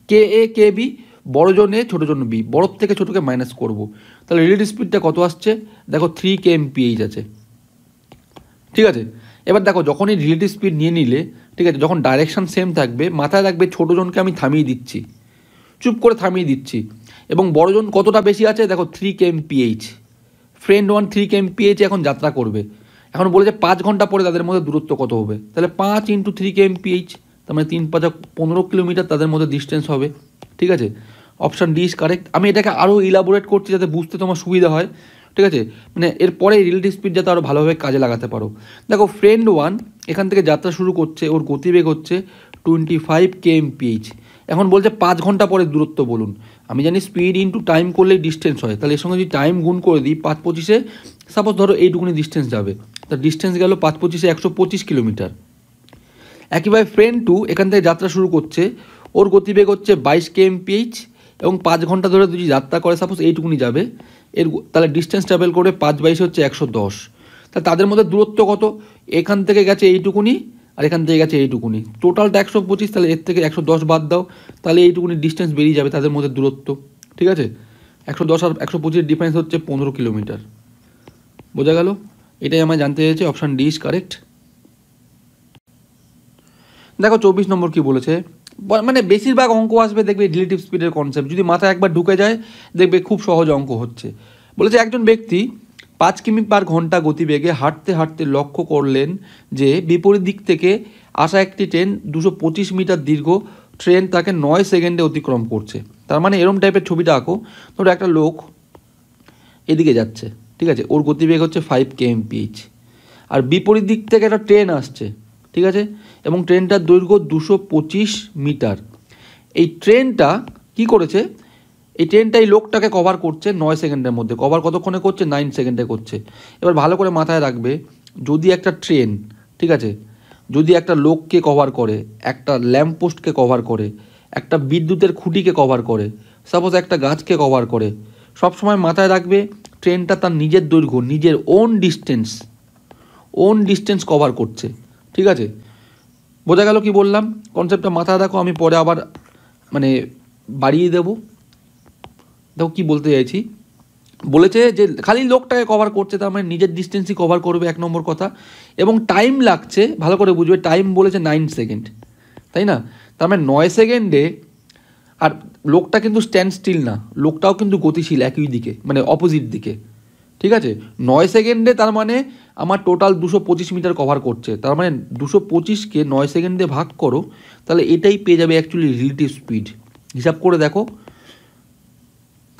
কে এ কে বি, বড়জন এ ছোটোজন বি, বড়োর থেকে ছোটোকে মাইনাস করব, তাহলে রিলেটিভ স্পিডটা কত আসছে দেখো 3 km/h আছে। ঠিক আছে, এবার দেখো যখনই রিলেটিভ স্পিড নিয়ে নিলে, ঠিক আছে, যখন ডাইরেকশন সেম থাকবে, মাথায় রাখবে ছোটোজনকে আমি থামিয়ে দিচ্ছি, চুপ করে থামিয়ে দিচ্ছি, এবং বড়জন কতটা বেশি আছে দেখো 3 km/h। ফ্রেন্ড 1 3 km/h এখন যাত্রা করবে, এখন বলেছে 5 ঘন্টা পরে তাদের মধ্যে দূরত্ব কত হবে, তাহলে 5 × 3 km/h, তার মানে 3 5 15 কিলোমিটার তাদের মধ্যে ডিস্টেন্স হবে। ঠিক আছে, অপশান ডি ইজ কারেক্ট। আমি এটাকে আরও ইলাবোরেট করছি যাতে বুঝতে তোমার সুবিধা হয়। ঠিক আছে, মানে এরপরে রিলেটিভ স্পিড যাতে আরও ভালোভাবে কাজে লাগাতে পারো। দেখো ফ্রেন্ড 1 এখান থেকে যাত্রা শুরু করছে, ওর গতিবেগ হচ্ছে 25 km/h। এখন বলছে 5 ঘন্টা পরে দূরত্ব বলুন, আমি জানি স্পিড ইন্টু টাইম করলেই ডিস্টেন্স হয়, তাহলে এর সঙ্গে যদি টাইম গুণ করে দিই 5 25-এ, সাপোজ ধরো এইটুকুনি ডিস্টেন্স যাবে, তার ডিস্টেন্স গেল 5 25-এ 125 কিলোমিটার। একইভাবে ফ্রেন্ড 2 এখান থেকে যাত্রা শুরু করছে, ওর গতিবেগ হচ্ছে 22 km/h, এবং 5 ঘন্টা ধরে যদি যাত্রা করে সাপোজ এইটুকুনি যাবে, এর তাহলে ডিস্টেন্স ট্রাভেল করে 5 22 হচ্ছে 110। তাহলে তাদের মধ্যে দূরত্ব কত, এখান থেকে গেছে এইটুকুনি আর এখান থেকে গেছে এইটুকুনি, টোটালটা 125, তাহলে এর থেকে 110 বাদ দাও, তাহলে এইটুকুনি ডিস্টেন্স বেরিয়ে যাবে তাদের মধ্যে দূরত্ব। ঠিক আছে, 110 আর 125 ডিফারেন্স হচ্ছে 15 কিলোমিটার। বোঝা গেল? এটাই আমার জানতে চেয়েছে, অপশান ডি ইজ কারেক্ট। দেখো 24 নম্বর কি বলেছে, মানে বেশিরভাগ অঙ্ক আসবে দেখবে রিলেটিভ স্পিডের কনসেপ্ট, যদি মাথায় একবার ঢুকে যায় দেখবে খুব সহজ অঙ্ক হচ্ছে। বলেছে একজন ব্যক্তি 5 কিমি/ঘন্টা গতিবেগে হাঁটতে হাঁটতে লক্ষ্য করলেন যে বিপরীত দিক থেকে আসা একটি ট্রেন 225 মিটার দীর্ঘ ট্রেন তাকে 9 সেকেন্ডে অতিক্রম করছে। তার মানে এরম টাইপের ছবিটা আঁকো, ধরো একটা লোক এদিকে যাচ্ছে, ঠিক আছে, ওর গতিবেগ হচ্ছে 5 km/h, আর বিপরীত দিক থেকে একটা ট্রেন আসছে, ঠিক আছে, এবং ট্রেনটার দৈর্ঘ্য 225 মিটার। এই ট্রেনটা কি করেছে, এই ট্রেনটা এই লোকটাকে কভার করছে 9 সেকেন্ডের মধ্যে, কভার কতক্ষণে করছে 9 সেকেন্ডে করছে। এবার ভালো করে মাথায় রাখবে, যদি একটা ট্রেন, ঠিক আছে, যদি একটা লোককে কভার করে, একটা ল্যাম্পপোস্টকে কভার করে, একটা বিদ্যুতের খুঁটিকে কভার করে, সাপোজ একটা গাছকে কভার করে, সবসময় মাথায় রাখবে ট্রেনটা তার নিজের দৈর্ঘ্য, নিজের ওন ডিস্টেন্স কভার করছে। ঠিক আছে, বোঝা গেল কি বললাম, কনসেপ্টটা মাথায় রাখো, আমি পরে আবার মানে বাড়িয়ে দেবো। দেখো কী বলতে চাইছি, বলেছে যে খালি লোকটাকে কভার করছে, তার মানে নিজের ডিস্টেন্সই কভার করবে, 1 নম্বর কথা, এবং টাইম লাগছে, ভালো করে বুঝবে, টাইম বলেছে 9 সেকেন্ড, তাই না? তার মানে 9 সেকেন্ডে, আর লোকটা কিন্তু স্ট্যান্ড স্টিল না, লোকটাও কিন্তু গতিশীল একই দিকে, মানে অপোজিট দিকে। ঠিক আছে, 9 সেকেন্ডে তার মানে আমার টোটাল 225 মিটার কভার করছে, তার মানে 225-কে 9 সেকেন্ডে ভাগ করো, তাহলে এটাই পেয়ে যাবে অ্যাকচুয়ালি রিলেটিভ স্পিড। হিসাব করে দেখো,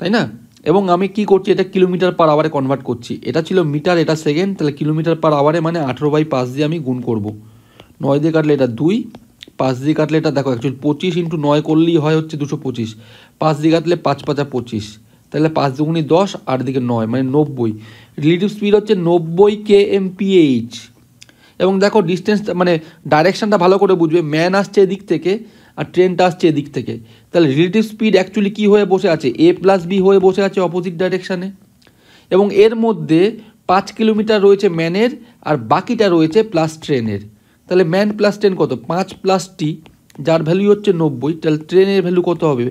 তাই না? এবং আমি কি করছি, এটা কিলোমিটার/আওয়ারে কনভার্ট করছি, এটা ছিল মিটার, এটা সেকেন্ড, তাহলে কিলোমিটার/আওয়ারে মানে 18/5 দিয়ে আমি গুণ করব। 9 দিয়ে কাটলে এটা 2, 5 দিয়ে কাটলে এটা দেখো অ্যাকচুয়ালি 25 × 9 করলেই হয় হচ্ছে 225, 5 দিয়ে কাটলে 5 5 25, তাহলে 5 দুগুণি 10, 8 দিকে 9 মানে 90। রিলেটিভ স্পিড হচ্ছে 90 km/h। এবং দেখো ডিস্টেন্স মানে ডাইরেকশানটা ভালো করে বুঝবে, ম্যান আসছে এদিক থেকে আর ট্রেনটা আসছে এদিক থেকে, তাহলে রিলেটিভ স্পিড অ্যাকচুয়ালি কী হয়ে বসে আছে, a + b হয়ে বসে আছে অপোজিট ডাইরেকশানে, এবং এর মধ্যে 5 কিলোমিটার রয়েছে ম্যানের আর বাকিটা রয়েছে প্লাস ট্রেনের। তাহলে ম্যান প্লাস ট্রেন কত? 5 প্লাস টি, যার ভ্যালু হচ্ছে 90। তাহলে ট্রেনের ভ্যালু কত হবে?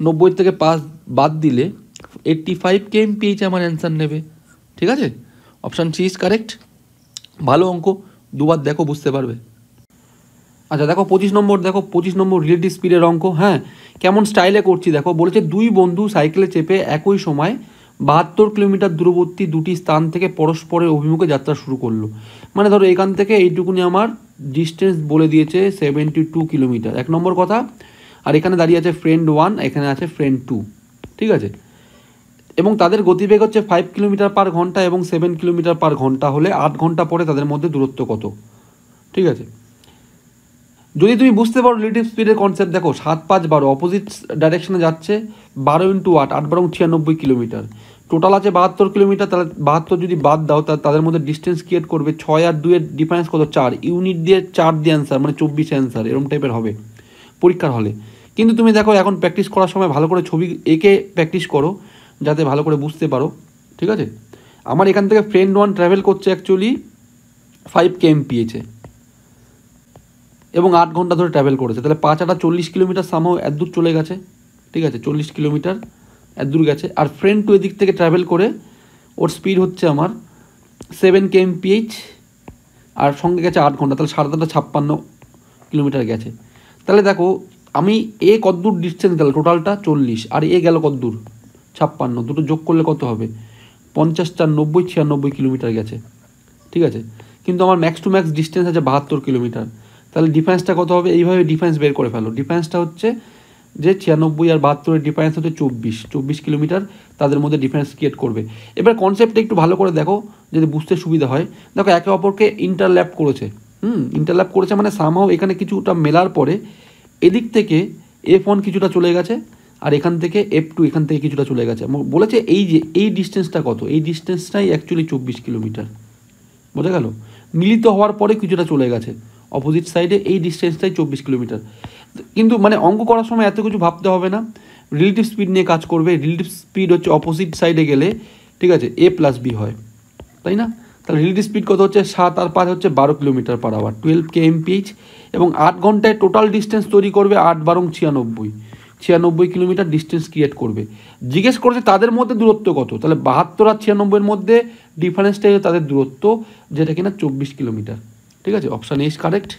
90 থেকে 5 বাদ দিলে 85 kmph আমার অ্যান্সার নেবে। ঠিক আছে, অপশান সি ইজ কারেক্ট। ভালো অঙ্ক, দুবার দেখো বুঝতে পারবে। আচ্ছা দেখো 25 নম্বর, দেখো 25 নম্বর রিলেটিভ স্পিডের অঙ্ক। হ্যাঁ, কেমন স্টাইলে করছি দেখো। বলেছে দুই বন্ধু সাইকেলে চেপে একই সময় 72 কিলোমিটার দূরবর্তী দুটি স্থান থেকে পরস্পরের অভিমুখে যাত্রা শুরু করলো। মানে ধরো এখান থেকে এইটুকুনি আমার ডিস্টেন্স বলে দিয়েছে 72 কিলোমিটার, এক নম্বর কথা। আর এখানে দাঁড়িয়ে আছে ফ্রেন্ড 1, এখানে আছে ফ্রেন্ড 2। ঠিক আছে, এবং তাদের গতিবেগ হচ্ছে 5 কিলোমিটার পার ঘন্টা এবং 7 কিলোমিটার পার ঘন্টা হলে 8 ঘন্টা পরে তাদের মধ্যে দূরত্ব কত? ঠিক আছে, যদি তুমি বুঝতে পারো রিলেটিভ স্পিডের কনসেপ্ট, দেখো 7 5 12 অপোজিট ডাইরেকশনে যাচ্ছে, 12 × 8 8 12 96 কিলোমিটার, টোটাল আছে 72 কিলোমিটার। তাহলে 72 যদি বাদ দাও তাদের মধ্যে ডিস্টেন্স ক্রিয়েট করবে 6 আর 2 এর ডিফারেন্স কত? 4 ইউনিট দিয়ে 4 দিয়ে অ্যান্সার, মানে 24 অ্যান্সার, এরকম টাইপের হবে পরীক্ষার হলে। কিন্তু তুমি দেখো এখন প্র্যাকটিস করার সময় ভালো করে ছবি এঁকে প্র্যাকটিস করো যাতে ভালো করে বুঝতে পারো। ঠিক আছে, আমার এখান থেকে ফ্রেন্ড 1 ট্রাভেল করছে অ্যাকচুয়ালি 5 kmph এবং 8 ঘন্টা ধরে ট্রাভেল করেছে। তাহলে 5 8 40 কিলোমিটার সামহ এতদূর চলে গেছে। ঠিক আছে, 40 কিলোমিটার এতদূর গেছে। আর ফ্রেন্ড 2 এদিক থেকে ট্রাভেল করে ওর স্পিড হচ্ছে আমার 7 kmph আর সঙ্গে গেছে 8 ঘন্টা, তাহলে 7 56 কিলোমিটার গেছে। তাহলে দেখো আমি এ কতদূর ডিস্টেন্স গেল, টোটালটা 40, আর এ গেল কতদূর 56, দুটো যোগ করলে কত হবে? 50 4 90 96 কিলোমিটার গেছে। ঠিক আছে, কিন্তু আমার ম্যাক্স টু ম্যাক্স ডিস্টেন্স আছে 72 কিলোমিটার। তাহলে ডিফারেন্সটা কত হবে? এইভাবে ডিফারেন্স বের করে ফেলো। ডিফারেন্সটা হচ্ছে যে 96 আর 72-এর ডিফারেন্স হচ্ছে 24 কিলোমিটার, তাদের মধ্যে ডিফারেন্স ক্রিয়েট করবে। এবার কনসেপ্টটা একটু ভালো করে দেখো যদি বুঝতে সুবিধা হয়। দেখো একে অপরকে ইন্টারল্যাপ করেছে। ইন্টারল্যাপ করেছে মানে সামহাও এখানে কিছুটা মেলার পরে এদিক থেকে F1 কিছুটা চলে গেছে আর এখান থেকে F2 এখান থেকে কিছুটা চলে গেছে। বলেছে এই যে এই ডিস্টেন্সটা কত? এই ডিস্টেন্সটাই অ্যাকচুয়ালি 24 কিলোমিটার। বোঝা গেল? মিলিত হওয়ার পরে কিছুটা চলে গেছে অপোজিট সাইডে, এই ডিস্টেন্সটাই 24 কিলোমিটার। কিন্তু মানে অঙ্ক করার সময় এত কিছু ভাবতে হবে না, রিলেটিভ স্পিড নিয়ে কাজ করবে। রিলেটিভ স্পিড হচ্ছে অপোজিট সাইডে গেলে, ঠিক আছে, A + B হয়, তাই না? তাহলে রিলেটিভ স্পিড কত হচ্ছে? 7 আর 5 হচ্ছে 12 কিলোমিটার পার আওয়ার, 12 kmph, এবং 8 ঘন্টায় টোটাল ডিস্টেন্স তৈরি করবে 8 12 96 কিলোমিটার ডিস্টেন্স ক্রিয়েট করবে। জিজ্ঞেস করেছে তাদের মধ্যে দূরত্ব কত? তাহলে 72 আর 96-এর মধ্যে ডিফারেন্সটাই তাদের দূরত্ব, যেটা কিনা 24 কিলোমিটার। ঠিক আছে, অপশান এ ইজ কারেক্ট।